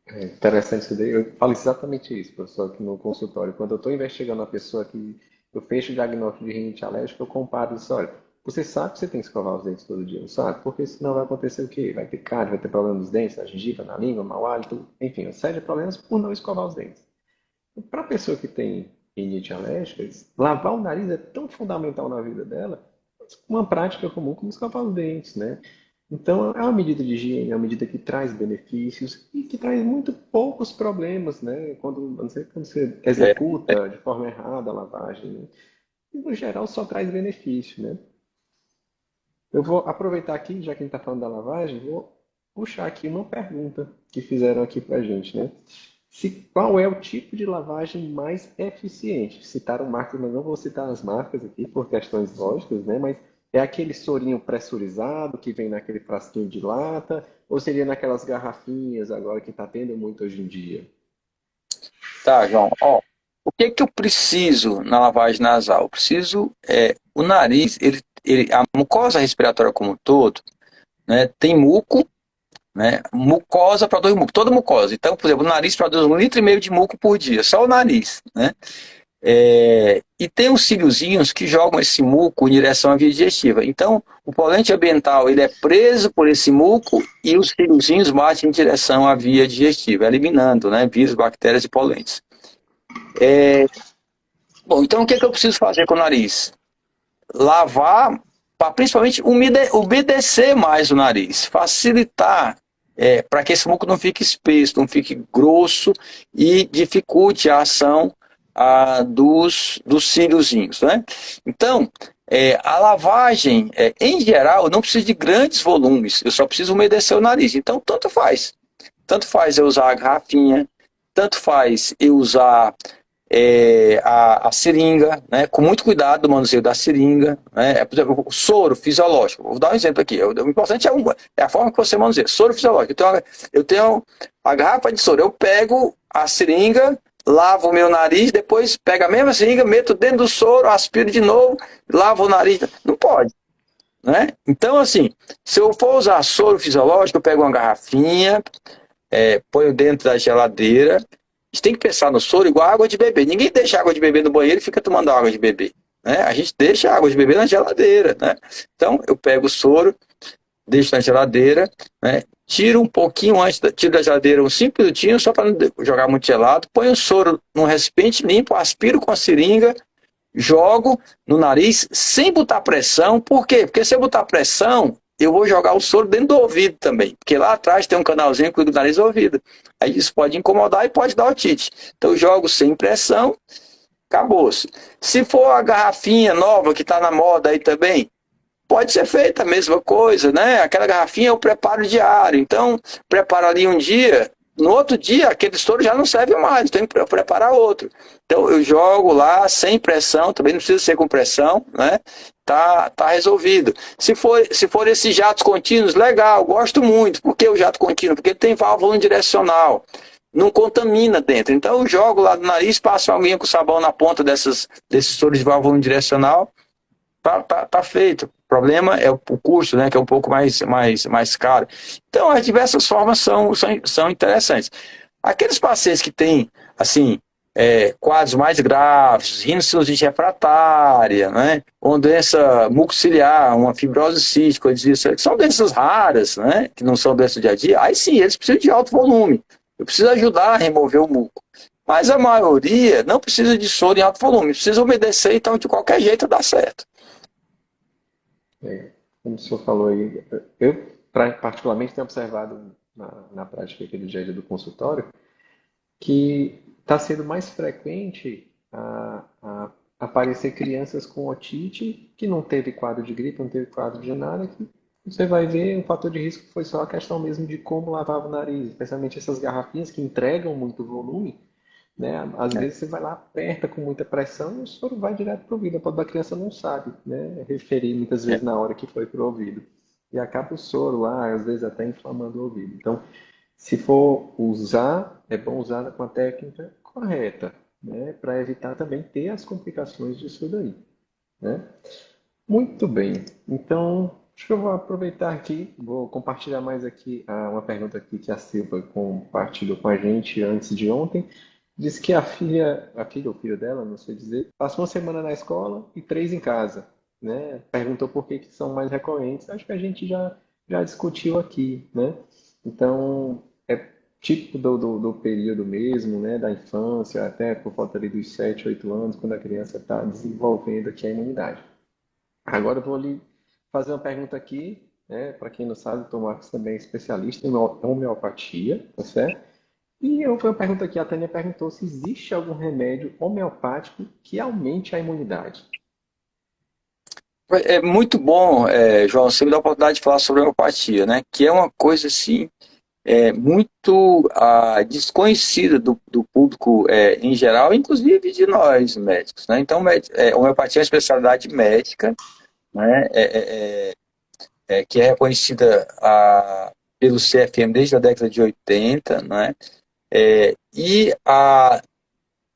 É interessante isso daí. Eu falo exatamente isso, professor, aqui no consultório. Quando eu estou investigando uma pessoa que eu fecho o diagnóstico de rinite alérgica, eu comparo isso. Olha, você sabe que você tem que escovar os dentes todo dia, não sabe? Porque senão vai acontecer o quê? Vai ter cárie, vai ter problema nos dentes, na gengiva, na língua, mau hálito, enfim, uma série de problemas por não escovar os dentes. Para a pessoa que tem rinite alérgica, lavar o nariz é tão fundamental na vida dela, uma prática comum como escovar os dentes, né? Então, é uma medida de higiene, é uma medida que traz benefícios e que traz muito poucos problemas, né? Quando você É, executa de forma errada a lavagem, né? E, no geral, só traz benefício, né? Eu vou aproveitar aqui, já que a gente está falando da lavagem, vou puxar aqui uma pergunta que fizeram aqui para a gente, né? Qual é o tipo de lavagem mais eficiente? Citaram marcas, mas não vou citar as marcas aqui por questões lógicas, né? Mas é aquele sorinho pressurizado que vem naquele frasquinho de lata? Ou seria naquelas garrafinhas agora que está tendo muito hoje em dia? tá, João. Ó, o que que eu preciso na lavagem nasal? Eu preciso, o nariz, a mucosa respiratória como um todo, né, tem muco, né? Mucosa produz muco, toda mucosa. Então, por exemplo, o nariz produz 1,5 litro de muco por dia, só o nariz, né? E tem os ciliozinhos que jogam esse muco em direção à via digestiva. Então, o poluente ambiental ele é preso por esse muco e os ciliozinhos batem em direção à via digestiva, eliminando, né, vírus, bactérias e poluentes. Bom, então o que é que eu preciso fazer com o nariz? Lavar, para principalmente umedecer mais o nariz, facilitar, para que esse muco não fique espesso, não fique grosso e dificulte a ação dos ciliozinhos, né? Então, a lavagem, em geral, eu não preciso de grandes volumes, eu só preciso umedecer o nariz. Então, tanto faz. Tanto faz eu usar a garrafinha, tanto faz eu usar a seringa, né, com muito cuidado do manuseio da seringa, né, por exemplo, o soro fisiológico. Vou dar um exemplo aqui. O importante é a forma que você manuseia. Soro fisiológico. Eu tenho a garrafa de soro. Eu pego a seringa, lavo o meu nariz, depois pego a mesma seringa, meto dentro do soro, aspiro de novo, lavo o nariz. Não pode, né? Então, assim, se eu for usar soro fisiológico, eu pego uma garrafinha, ponho dentro da geladeira. A gente tem que pensar no soro igual água de beber. Ninguém deixa água de beber no banheiro e fica tomando água de beber, né? A gente deixa a água de beber na geladeira, né? Então, eu pego o soro, deixo na geladeira, né? Tiro um pouquinho tiro da geladeira uns 5 minutinhos, só para não jogar muito gelado. Ponho o soro num recipiente limpo, aspiro com a seringa, jogo no nariz sem botar pressão. Por quê? Porque se eu botar pressão, eu vou jogar o soro dentro do ouvido também, porque lá atrás tem um canalzinho que liga o nariz e o ouvido. Aí isso pode incomodar e pode dar otite. Então eu jogo sem pressão, acabou-se. Se for a garrafinha nova que está na moda aí também, pode ser feita a mesma coisa, né? Aquela garrafinha é o preparo diário. Então, prepara ali um dia, no outro dia, aquele soro já não serve mais, tem que preparar outro. Então, eu jogo lá sem pressão, também não precisa ser com pressão, né? Tá resolvido. Se for esses jatos contínuos, legal, gosto muito. Por que o jato contínuo? Porque ele tem válvula unidirecional. Não contamina dentro. Então, eu jogo lá no nariz, passo uma aguinha com sabão na ponta desses soros de válvula unidirecional, tá feito. O problema é o custo, né, que é um pouco mais caro. Então, as diversas formas são interessantes. Aqueles pacientes que têm, assim, quadros mais graves, rinocinusite refratária, né, uma doença mucociliar, uma fibrose cística, que são doenças raras, né, que não são doenças do dia a dia, aí sim, eles precisam de alto volume. Eu preciso ajudar a remover o muco. Mas a maioria não precisa de soro em alto volume, precisa obedecer, então de qualquer jeito dá certo. Como o senhor falou aí, eu particularmente tenho observado na prática aqui do dia a dia do consultório que está sendo mais frequente a aparecer crianças com otite que não teve quadro de gripe, não teve quadro de nada, que você vai ver o fator de risco foi só a questão mesmo de como lavava o nariz, especialmente essas garrafinhas que entregam muito volume, né? Às vezes você vai lá, aperta com muita pressão e o soro vai direto para o ouvido. A pobre da criança não sabe, né? Referir muitas vezes na hora que foi para o ouvido. E acaba o soro lá, às vezes até inflamando o ouvido. Então, se for usar, é bom usar com a técnica correta, né? Para evitar também ter as complicações disso daí, né? Muito bem. Então, acho que eu vou aproveitar aqui, vou compartilhar mais aqui uma pergunta aqui que a Silva compartilhou com a gente antes de ontem. Diz que a filha ou filho dela, não sei dizer, passou uma semana na escola e 3 em casa, né? Perguntou por que que são mais recorrentes. Acho que a gente já discutiu aqui, né? Então, é típico do período mesmo, né? Da infância, até por volta ali dos 7, 8 anos, quando a criança está desenvolvendo aqui a imunidade. Agora eu vou lhe fazer uma pergunta aqui, né? Para quem não sabe, o Tom Marcos também é especialista em homeopatia, tá certo? E eu uma pergunta aqui, a Tânia perguntou se existe algum remédio homeopático que aumente a imunidade. É muito bom, João, você me dá a oportunidade de falar sobre a homeopatia, né? Que é uma coisa assim muito desconhecida do público em geral, inclusive de nós médicos, né? Então, homeopatia é uma especialidade médica, né? Que é reconhecida pelo CFM desde a década de 80, né? E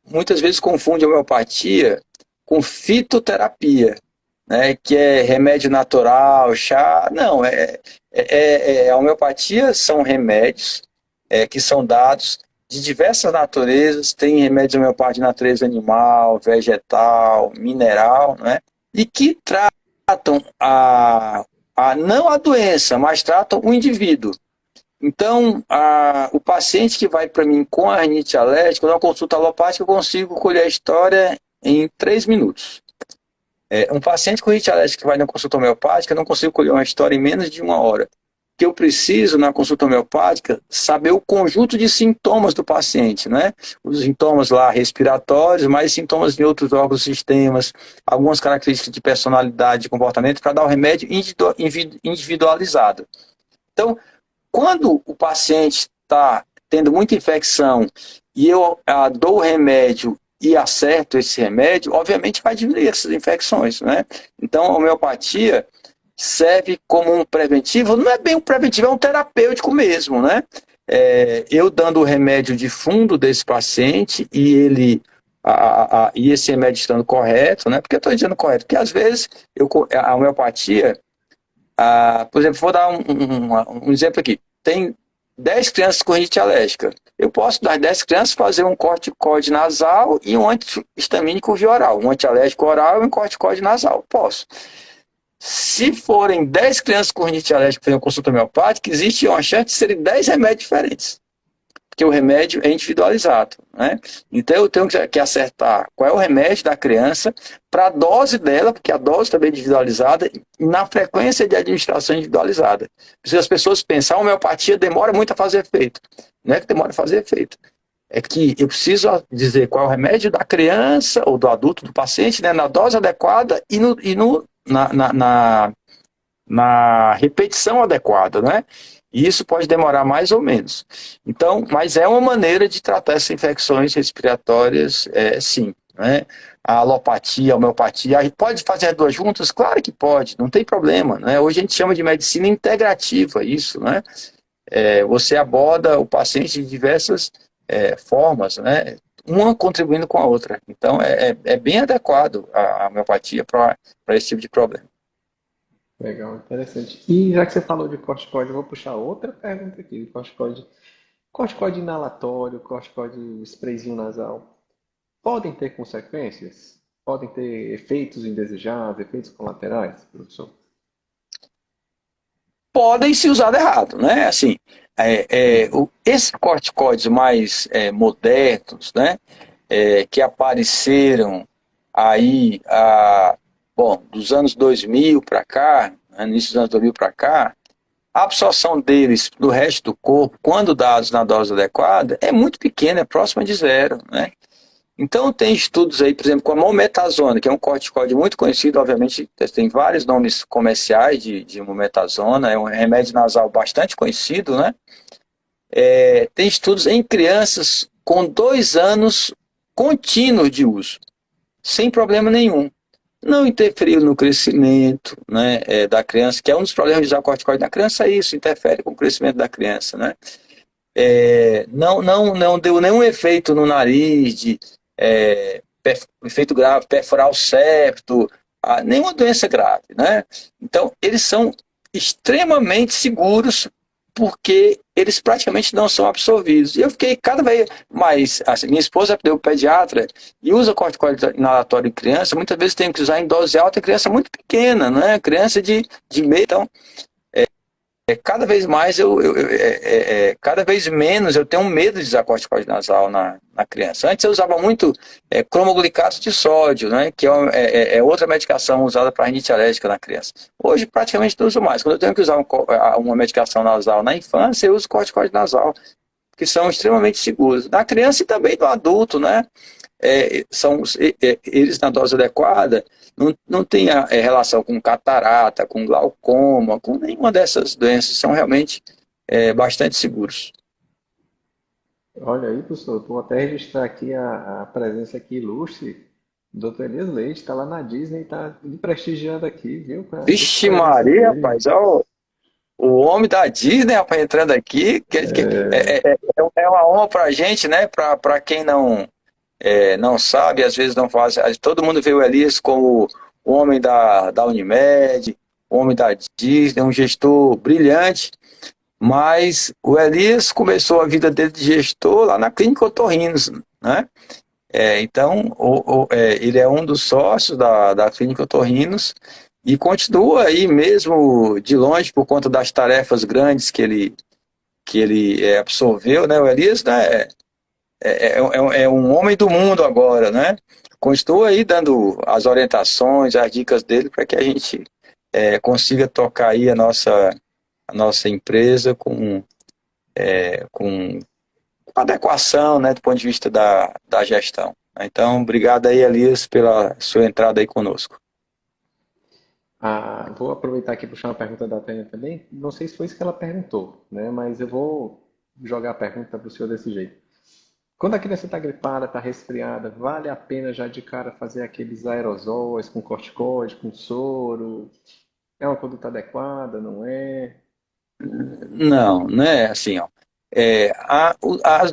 muitas vezes confunde a homeopatia com fitoterapia, né, que é remédio natural, chá. Não, a homeopatia são remédios que são dados de diversas naturezas, tem remédios homeopáticos de natureza animal, vegetal, mineral, né, e que tratam não a doença, mas tratam o indivíduo. Então, o paciente que vai para mim com a rinite alérgica, na consulta alopática, eu consigo colher a história em 3 minutos. Um paciente com rinite alérgica que vai na consulta homeopática, eu não consigo colher uma história em menos de 1 hora. Que eu preciso, na consulta homeopática, saber o conjunto de sintomas do paciente, né? Os sintomas lá respiratórios, mais sintomas em outros órgãos e sistemas, algumas características de personalidade, de comportamento, para dar o remédio individualizado. Então, quando o paciente está tendo muita infecção e eu dou o remédio e acerto esse remédio, obviamente vai diminuir essas infecções, né? Então, a homeopatia serve como um preventivo, não é bem um preventivo, é um terapêutico mesmo, né? Eu dando o remédio de fundo desse paciente e e esse remédio estando correto, né? Porque eu estou dizendo correto, porque às vezes a homeopatia, por exemplo, vou dar um exemplo aqui. Tem 10 crianças com rinite alérgica. Eu posso, das 10 crianças, fazer um corticóide nasal e um antihistamínico via oral. Um antialérgico oral e um corticóide nasal. Posso. Se forem 10 crianças com rinite alérgica que fazem consulta homeopática, existe uma chance de serem 10 remédios diferentes. porque o remédio é individualizado, né? Então eu tenho que acertar qual é o remédio da criança para a dose dela, porque a dose também é individualizada, e na frequência de administração individualizada. Se as pessoas pensam, a homeopatia demora muito a fazer efeito. Não é que demora a fazer efeito. É que eu preciso dizer qual é o remédio da criança ou do adulto, do paciente, né, na dose adequada na repetição adequada, né? E isso pode demorar mais ou menos. Então, mas é uma maneira de tratar essas infecções respiratórias, sim, né? A alopatia, a homeopatia, pode fazer as duas juntas? Claro que pode, não tem problema, né? Hoje a gente chama de medicina integrativa isso, né? Você aborda o paciente de diversas formas, né? Uma contribuindo com a outra. Então, é bem adequado a homeopatia para esse tipo de problema. Legal, interessante. E já que você falou de corticoide, eu vou puxar outra pergunta aqui. Corticoide, corticoide inalatório, corticoide sprayzinho nasal, podem ter consequências? Podem ter efeitos indesejados, efeitos colaterais, professor? Podem se usar errado, né? Assim, esses corticoides mais modernos, né? Que apareceram aí, bom, dos anos 2000 para cá, né, início dos anos 2000 para cá, a absorção deles do resto do corpo, quando dados na dose adequada, é muito pequena, é próxima de zero, né? Então tem estudos aí, por exemplo, com a mometasona, que é um corticoide muito conhecido, obviamente tem vários nomes comerciais de mometasona, é um remédio nasal bastante conhecido, né? Tem estudos em crianças com 2 anos contínuo de uso, sem problema nenhum. Não interferiu no crescimento, né, da criança, que é um dos problemas de usar corticoide na criança, é isso, interfere com o crescimento da criança, né? Não deu nenhum efeito no nariz, efeito grave, perfurar o septo, nenhuma doença grave, né? Então, eles são extremamente seguros porque eles praticamente não são absorvidos. E eu fiquei cada vez mais... Assim, minha esposa é pediatra e usa corticoide inalatório em criança, muitas vezes tem que usar em dose alta em criança muito pequena, né? Criança de meio... Então, cada vez mais cada vez menos eu tenho medo de usar corticoide nasal na criança. Antes eu usava muito cromoglicato de sódio, né, que é outra medicação usada para rinite alérgica na criança. Hoje praticamente não uso mais. Quando eu tenho que usar uma medicação nasal na infância, eu uso corticoide nasal, que são extremamente seguros. Na criança e também no adulto, né? Eles na dose adequada não tem relação com catarata, com glaucoma, com nenhuma dessas doenças, são realmente bastante seguros. Olha aí, professor, vou até registrar aqui a presença aqui ilustre do Dr. Elias Leite, está lá na Disney, está me prestigiando aqui, viu? Com a Vixe presença Maria, dele. rapaz, ó, o homem da Disney, rapaz, entrando aqui, é uma honra pra gente, né? Pra quem não sabe, às vezes não faz. Todo mundo vê o Elias como o homem da Unimed, o homem da Disney, um gestor brilhante, mas o Elias começou a vida dele de gestor lá na Clínica Otorrinos, né? Então, ele é um dos sócios da Clínica Otorrinos e continua aí mesmo de longe por conta das tarefas grandes que ele absorveu, né? O Elias, né, é um homem do mundo agora, né? Continua aí dando as orientações, as dicas dele para que a gente consiga tocar aí a nossa empresa com adequação, né, do ponto de vista da gestão. Então, obrigado aí, Elias, pela sua entrada aí conosco. Vou aproveitar aqui e puxar uma pergunta da Tânia também. Não sei se foi isso que ela perguntou, né? Mas eu vou jogar a pergunta para o senhor desse jeito. Quando a criança está gripada, está resfriada, vale a pena já de cara fazer aqueles aerosóis com corticoide, com soro? É uma conduta adequada, não é? Não, né? Assim, ó.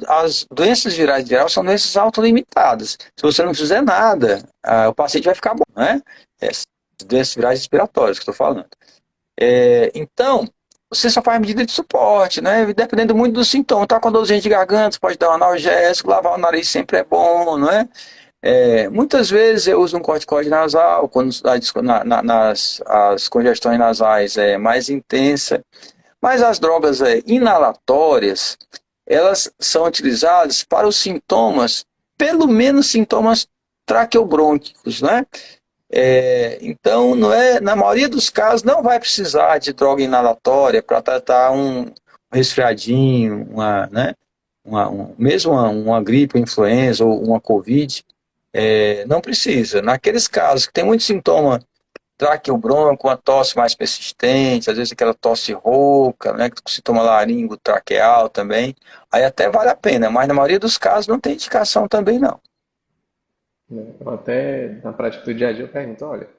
As doenças virais geral são doenças autolimitadas. Se você não fizer nada, o paciente vai ficar bom, né? As doenças virais respiratórias que eu estou falando. Então, você só faz medida de suporte, né? Dependendo muito do sintoma. Tá com dorzinha de garganta, você pode dar um analgésico, lavar o nariz sempre é bom, não é? Muitas vezes eu uso um corticoide nasal quando as congestões nasais é mais intensa, mas as drogas inalatórias, elas são utilizadas para os sintomas, pelo menos sintomas traqueobrônquicos, né? Então, não é, na maioria dos casos, não vai precisar de droga inalatória para tratar um resfriadinho, né? Mesmo uma gripe, uma influenza ou uma Covid, não precisa. Naqueles casos que tem muito sintoma traqueobronco, uma tosse mais persistente, às vezes aquela tosse rouca, né, com sintoma laringo, traqueal também, aí até vale a pena, mas na maioria dos casos não tem indicação também não. Né? Eu até na prática do dia a dia eu pergunto, olha,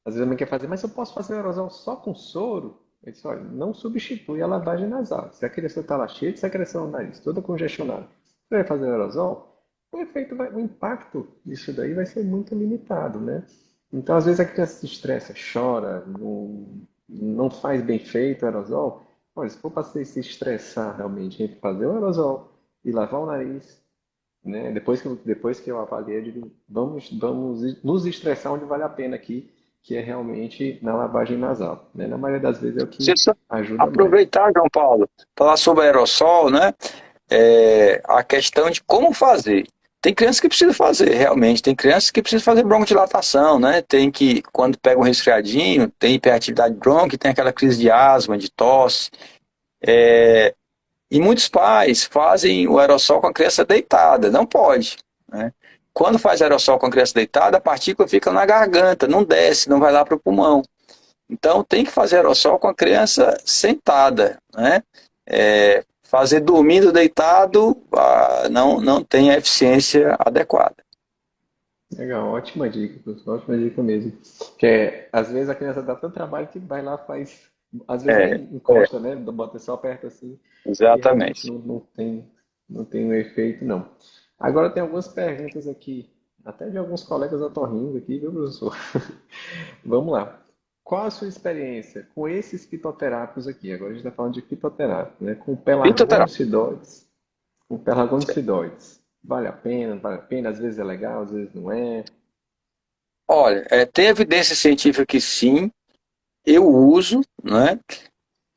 às vezes a mãe quer fazer, mas eu posso fazer o aerosol só com soro? Eu disse, olha, não substitui a lavagem nasal. Se a criança está lá cheia de secreção no nariz, toda congestionada, você vai fazer o aerosol, o impacto disso daí vai ser muito limitado, né? Então, às vezes a criança se estressa, chora, não faz bem feito o aerosol. Olha, se for para se estressar realmente entre fazer o aerosol e lavar o nariz, né? Depois que eu avaliei, eu digo, vamos nos estressar onde vale a pena aqui, que é realmente na lavagem nasal, né? Na maioria das vezes é o que Precisa ajuda mais. aproveitar, João Paulo, falar sobre aerossol, né? A questão de como fazer. Tem crianças que precisam fazer, realmente. Tem crianças que precisam fazer broncodilatação, né? Tem que, quando pega um resfriadinho, tem hiperatividade brônquica, tem aquela crise de asma, de tosse. E muitos pais fazem o aerossol com a criança deitada. Não pode, né? Quando faz aerossol com a criança deitada, a partícula fica na garganta, não desce, não vai lá para o pulmão. Então tem que fazer aerossol com a criança sentada, né? Fazer dormindo deitado não tem a eficiência adequada. Legal, ótima dica, professor, ótima dica mesmo. Que é, às vezes a criança dá tanto trabalho que vai lá, faz, às vezes É, nem encosta, né? Bota só perto assim e realmente exatamente. não tem um efeito, não. Agora tem algumas perguntas aqui, até de alguns colegas otorrinos aqui, viu, professor? Vamos lá. Qual a sua experiência com esses fitoterápicos aqui? Agora a gente está falando de fitoterápico, né? Fitoterapia. Com pelargonicidóides. Vale a pena, não vale a pena, às vezes é legal, às vezes não é. Olha, tem evidência científica que sim, eu uso, né?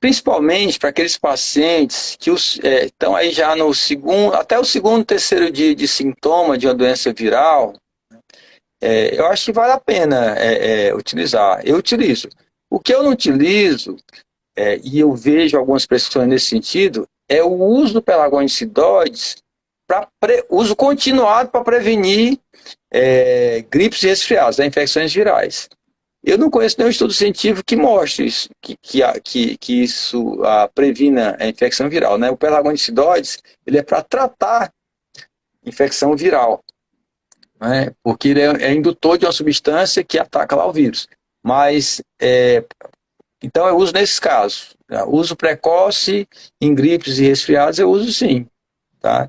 Principalmente para aqueles pacientes que estão aí já no segundo, até o segundo, terceiro dia de sintoma de uma doença viral. Eu acho que vale a pena utilizar. Eu utilizo. O que eu não utilizo, e eu vejo algumas prescrições nesse sentido, é o uso do pelargonicidóides para uso continuado para prevenir gripes e resfriados, infecções virais. Eu não conheço nenhum estudo científico que mostre isso, que isso previna a infecção viral, né? O pelargonicidóides, ele é para tratar infecção viral, né? Porque ele é indutor de uma substância que ataca lá o vírus. Mas, então eu uso nesses casos. Uso precoce em gripes e resfriados, eu uso sim. Tá?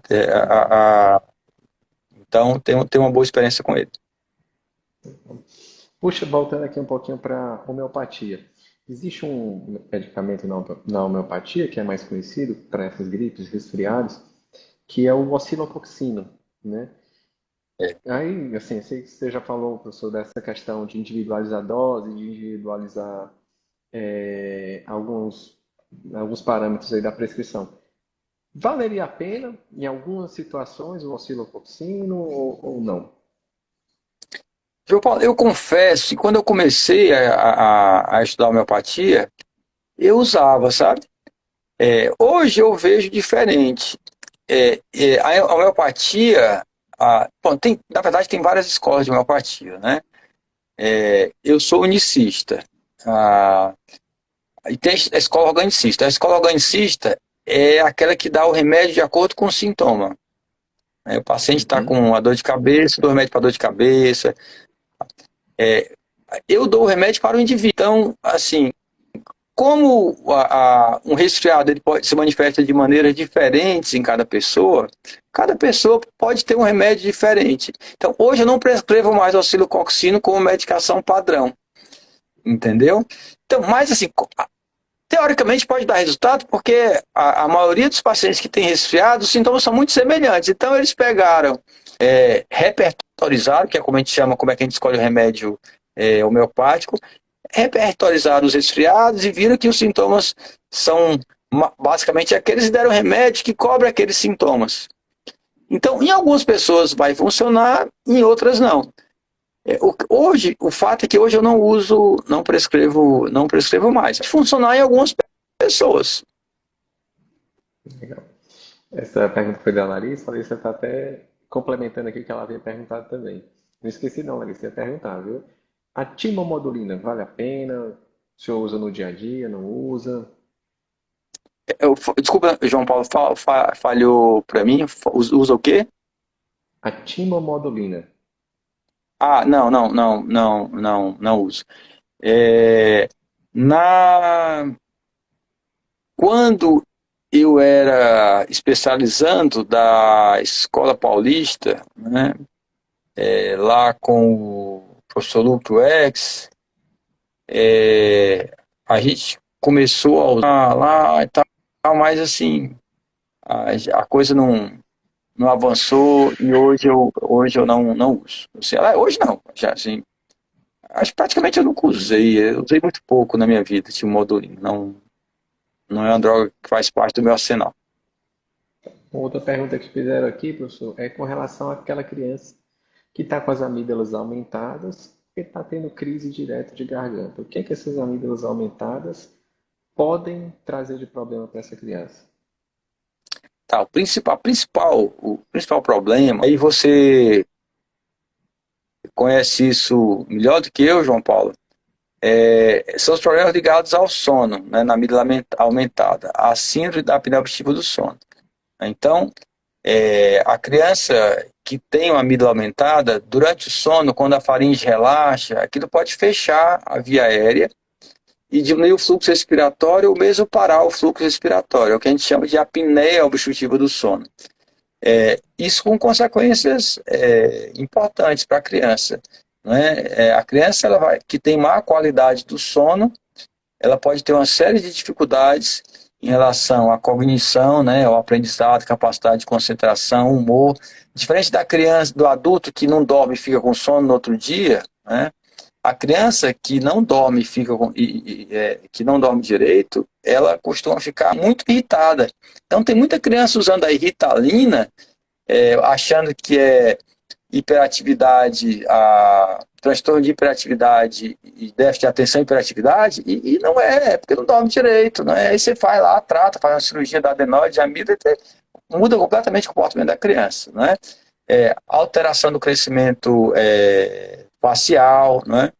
Então, tenho uma boa experiência com ele. Puxa, voltando aqui um pouquinho para homeopatia. Existe um medicamento na homeopatia que é mais conhecido para essas gripes, resfriados, que é o oscilocoxino, né? Aí, assim, sei que você já falou, professor, dessa questão de individualizar a dose, de individualizar alguns parâmetros aí da prescrição. Valeria a pena, em algumas situações, o oscilocoxino ou não? João Paulo, eu confesso que quando eu comecei a estudar homeopatia, eu usava, sabe? Hoje eu vejo diferente. A homeopatia, bom, na verdade tem várias escolas de homeopatia, né? Eu sou unicista. E tem a escola organicista. A escola organicista é aquela que dá o remédio de acordo com o sintoma. O paciente está com Uhum. uma dor de cabeça, dou remédio para dor de cabeça. Eu dou o remédio para o indivíduo. Então, assim, como um resfriado ele pode se manifesta de maneiras diferentes em cada pessoa pode ter um remédio diferente. Então, hoje eu não prescrevo mais oscilocoxino como medicação padrão, entendeu? Então, mas assim, teoricamente pode dar resultado porque a maioria dos pacientes que têm resfriado, os sintomas são muito semelhantes. Então, eles pegaram, repertorizaram, que é como a gente chama, como é que a gente escolhe o remédio homeopático, repertorizaram os resfriados e viram que os sintomas são basicamente aqueles que deram remédio que cobre aqueles sintomas. Então, em algumas pessoas vai funcionar, em outras não. Hoje, o fato é que hoje eu não uso, não prescrevo mais. Vai funcionar em algumas pessoas. Legal. Essa pergunta foi da Larissa. A Larissa está até complementando aqui o que ela havia perguntado também. Não esqueci não, Larissa, ia perguntar, viu? A timomodulina vale a pena? O senhor usa no dia a dia, não usa? Desculpa, João Paulo, falhou para mim. Usa o quê? A timomodulina. Ah, não uso. É, na Quando eu era especializando da Escola Paulista, né, lá com o professor Luke X, a gente começou a usar lá e tal, mas assim, a coisa não avançou e hoje eu não uso. Assim, hoje não, já assim, acho que praticamente eu nunca usei, eu usei muito pouco na minha vida, tinha um modulinho, não é uma droga que faz parte do meu arsenal. Outra pergunta que fizeram aqui, professor, é com relação àquela criança que está com as amígdalas aumentadas e está tendo crise direto de garganta. O que é que essas amígdalas aumentadas podem trazer de problema para essa criança? Tá, o principal problema, aí você conhece isso melhor do que eu, João Paulo, são os problemas ligados ao sono, né, na amígdala aumentada, a síndrome da apneia obstrutiva do sono. Então, a criança que tem uma amígdala aumentada, durante o sono, quando a faringe relaxa, aquilo pode fechar a via aérea e diminuir o fluxo respiratório ou mesmo parar o fluxo respiratório, é o que a gente chama de apneia obstrutiva do sono. Isso com consequências importantes para a criança. Né? A criança que tem má qualidade do sono, ela pode ter uma série de dificuldades em relação à cognição, né, ao aprendizado, capacidade de concentração, humor. Diferente da criança, do adulto que não dorme e fica com sono no outro dia, né? A criança que não dorme que não dorme direito, ela costuma ficar muito irritada. Então tem muita criança usando a Ritalina, achando que é hiperatividade, transtorno de hiperatividade e déficit de atenção e hiperatividade, e não porque não dorme direito. Né? Aí você vai lá, trata, faz uma cirurgia da adenoide, de amígdala, muda completamente o comportamento da criança. Né? Alteração do crescimento facial, né?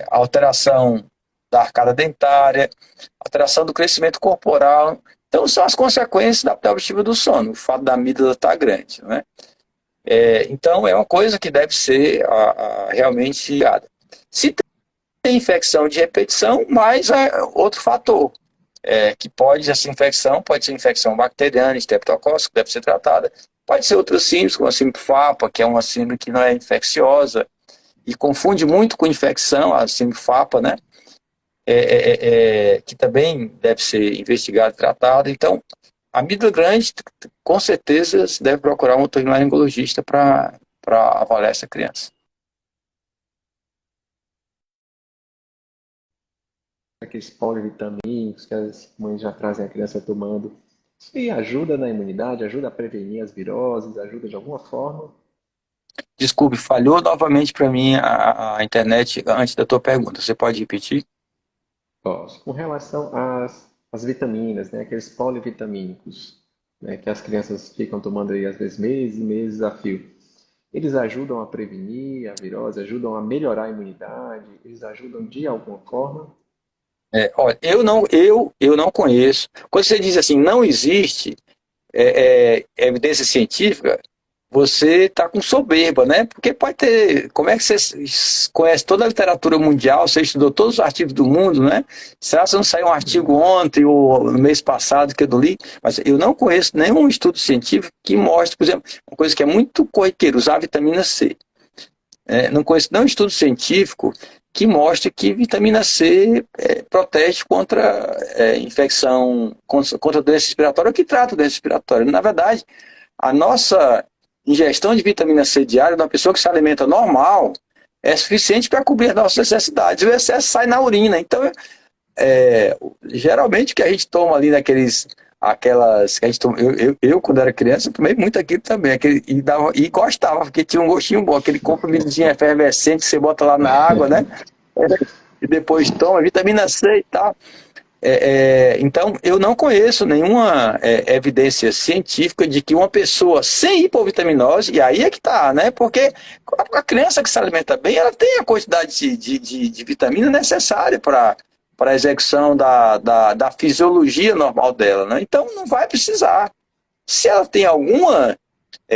Alteração da arcada dentária, alteração do crescimento corporal. Então, são as consequências da apneia obstrutiva do sono, o fato da amígdala estar grande. Né? Então, é uma coisa que deve ser realmente ligada. Se tem infecção de repetição, mais outro fator, que essa infecção pode ser infecção bacteriana, estreptococcus, que deve ser tratada, pode ser outras síndromes, como a síndrome FAPA, que é uma síndrome que não é infecciosa, e confunde muito com infecção, a síndrome FAPA, né? Que também deve ser investigada e tratada. Então, a amígdala grande, com certeza, você deve procurar um otorrinolaringologista para avaliar essa criança. Aqueles polivitamínicos que as mães já trazem a criança tomando. Isso aí ajuda na imunidade, ajuda a prevenir as viroses, ajuda de alguma forma? Desculpe, falhou novamente para mim a internet antes da tua pergunta. Você pode repetir? Posso. Com relação às vitaminas, né, aqueles polivitamínicos, né, que as crianças ficam tomando aí às vezes meses e meses a fio, eles ajudam a prevenir a virose, ajudam a melhorar a imunidade, eles ajudam de alguma forma? Olha, eu não conheço. Quando você diz assim, não existe evidência científica, você está com soberba, né? Porque pode ter. Como é que você conhece toda a literatura mundial, você estudou todos os artigos do mundo, né? Será que não saiu um artigo ontem ou no mês passado que eu não li? Mas eu não conheço nenhum estudo científico que mostre, por exemplo, uma coisa que é muito corriqueira, usar a vitamina C. Não conheço nenhum estudo científico que mostre que vitamina C protege contra infecção, contra doença respiratória, ou que trata doença respiratória. Na verdade, a nossa ingestão de vitamina C diária de uma pessoa que se alimenta normal é suficiente para cobrir as nossas necessidades. O excesso sai na urina. Então, geralmente o que a gente toma ali aquelas que a gente toma, quando era criança, eu tomei muito aquilo também, e gostava, porque tinha um gostinho bom, aquele comprimidozinho efervescente que você bota lá na água, né? E depois toma, vitamina C e tal. Então, eu não conheço nenhuma evidência científica de que uma pessoa sem hipovitaminose, e aí é que tá, né? Porque a criança que se alimenta bem, ela tem a quantidade de vitamina necessária para a execução da fisiologia normal dela, né? Então, não vai precisar. Se ela tem alguma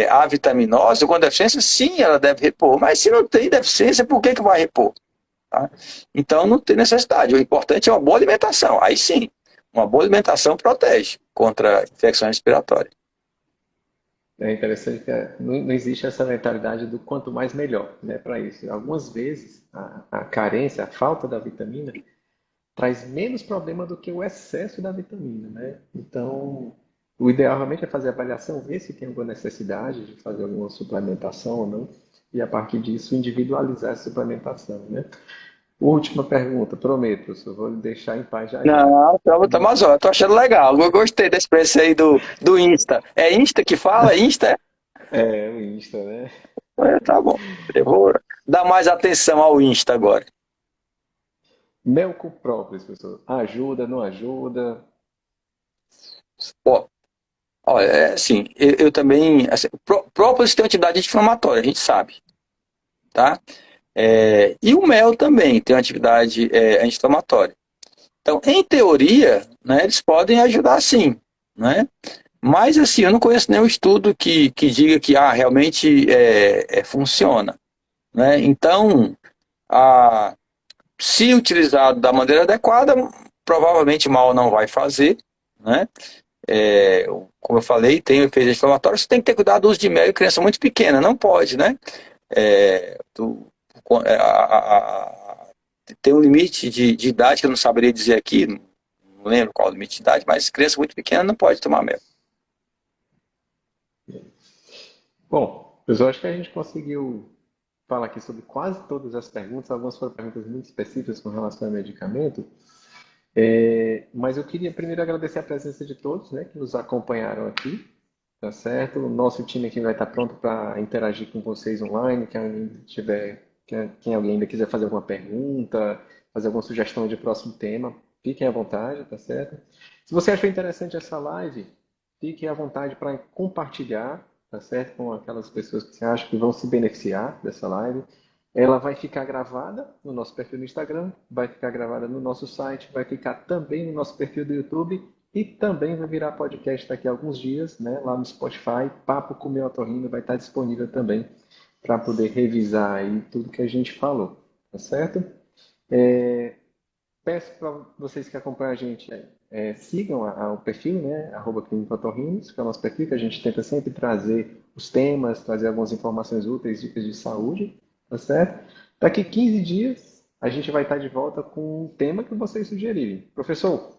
avitaminose, alguma deficiência, sim, ela deve repor. Mas se não tem deficiência, por que vai repor? Tá? Então não tem necessidade. O importante é uma boa alimentação. Aí sim, uma boa alimentação protege contra infecção respiratória. É interessante que não existe essa mentalidade do quanto mais melhor, né, para isso. Algumas vezes a carência, a falta da vitamina traz menos problema do que o excesso da vitamina, né? Então, o ideal realmente é fazer a avaliação, ver se tem alguma necessidade de fazer alguma suplementação ou não, e a partir disso individualizar a suplementação, né? Última pergunta, prometo, eu vou lhe deixar em paz já já. Não, tá, mas ó, eu tô achando legal. Eu gostei da experiência aí do Insta. É Insta que fala? Insta? É, o Insta, né? Tá bom. Eu vou dar mais atenção ao Insta agora. Mel com própolis, professor. Ajuda, não ajuda? Ó, olha, assim, eu também. Assim, própolis tem uma atividade anti-inflamatória, a gente sabe, tá? E o mel também tem uma atividade anti-inflamatória. Então, em teoria, né, eles podem ajudar sim, né? Mas, assim, eu não conheço nenhum estudo que diga que realmente funciona, né? Então, se utilizado da maneira adequada, provavelmente mal não vai fazer, né? Como eu falei, tem efeito inflamatório, você tem que ter cuidado do uso de mel em criança muito pequena, não pode, né? É, tu- é, tem um limite de idade que eu não saberia dizer aqui, não lembro qual é o limite de idade, mas criança muito pequena não pode tomar mel. Bom, pessoal, acho que a gente conseguiu falar aqui sobre quase todas as perguntas. Algumas foram perguntas muito específicas com relação ao medicamento. Mas eu queria primeiro agradecer a presença de todos, né, que nos acompanharam aqui, tá certo? O nosso time aqui vai estar pronto para interagir com vocês online, quem alguém ainda quiser fazer alguma pergunta, fazer alguma sugestão de próximo tema, fiquem à vontade, tá certo? Se você achou interessante essa live, fiquem à vontade para compartilhar, tá certo? Com aquelas pessoas que você acha que vão se beneficiar dessa live. Ela vai ficar gravada no nosso perfil no Instagram, vai ficar gravada no nosso site, vai ficar também no nosso perfil do YouTube e também vai virar podcast daqui a alguns dias, né, lá no Spotify. Papo com o meu otorrino vai estar disponível também para poder revisar aí tudo que a gente falou, tá certo? Peço para vocês que acompanham a gente, sigam o perfil, né, @clínicotorrinos, que é o nosso perfil, que a gente tenta sempre trazer os temas, trazer algumas informações úteis, dicas de saúde, tá certo? Daqui 15 dias, a gente vai estar de volta com um tema que vocês sugerirem. Professor,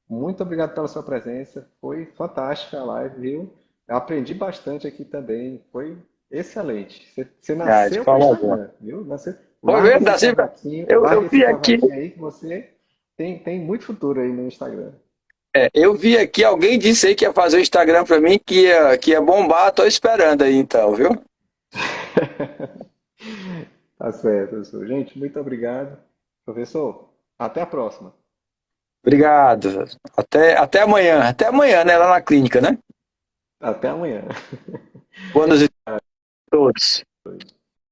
muito obrigado pela sua presença, foi fantástica a live, viu? Eu aprendi bastante aqui também, foi excelente. Você De nasceu para forma alguma. Instagram, viu? Foi Larga mesmo, esse assim, cavaquinho, eu larga esse vi aqui, cavaquinho aí que você tem muito futuro aí no Instagram. eu vi aqui, alguém disse aí que ia fazer o Instagram pra mim, que ia bombar, tô esperando aí então, viu? Tá certo, professor. Gente, muito obrigado. Professor, até a próxima. Obrigado. Até amanhã, né, lá na clínica, né? Até amanhã. Boa noite a todos.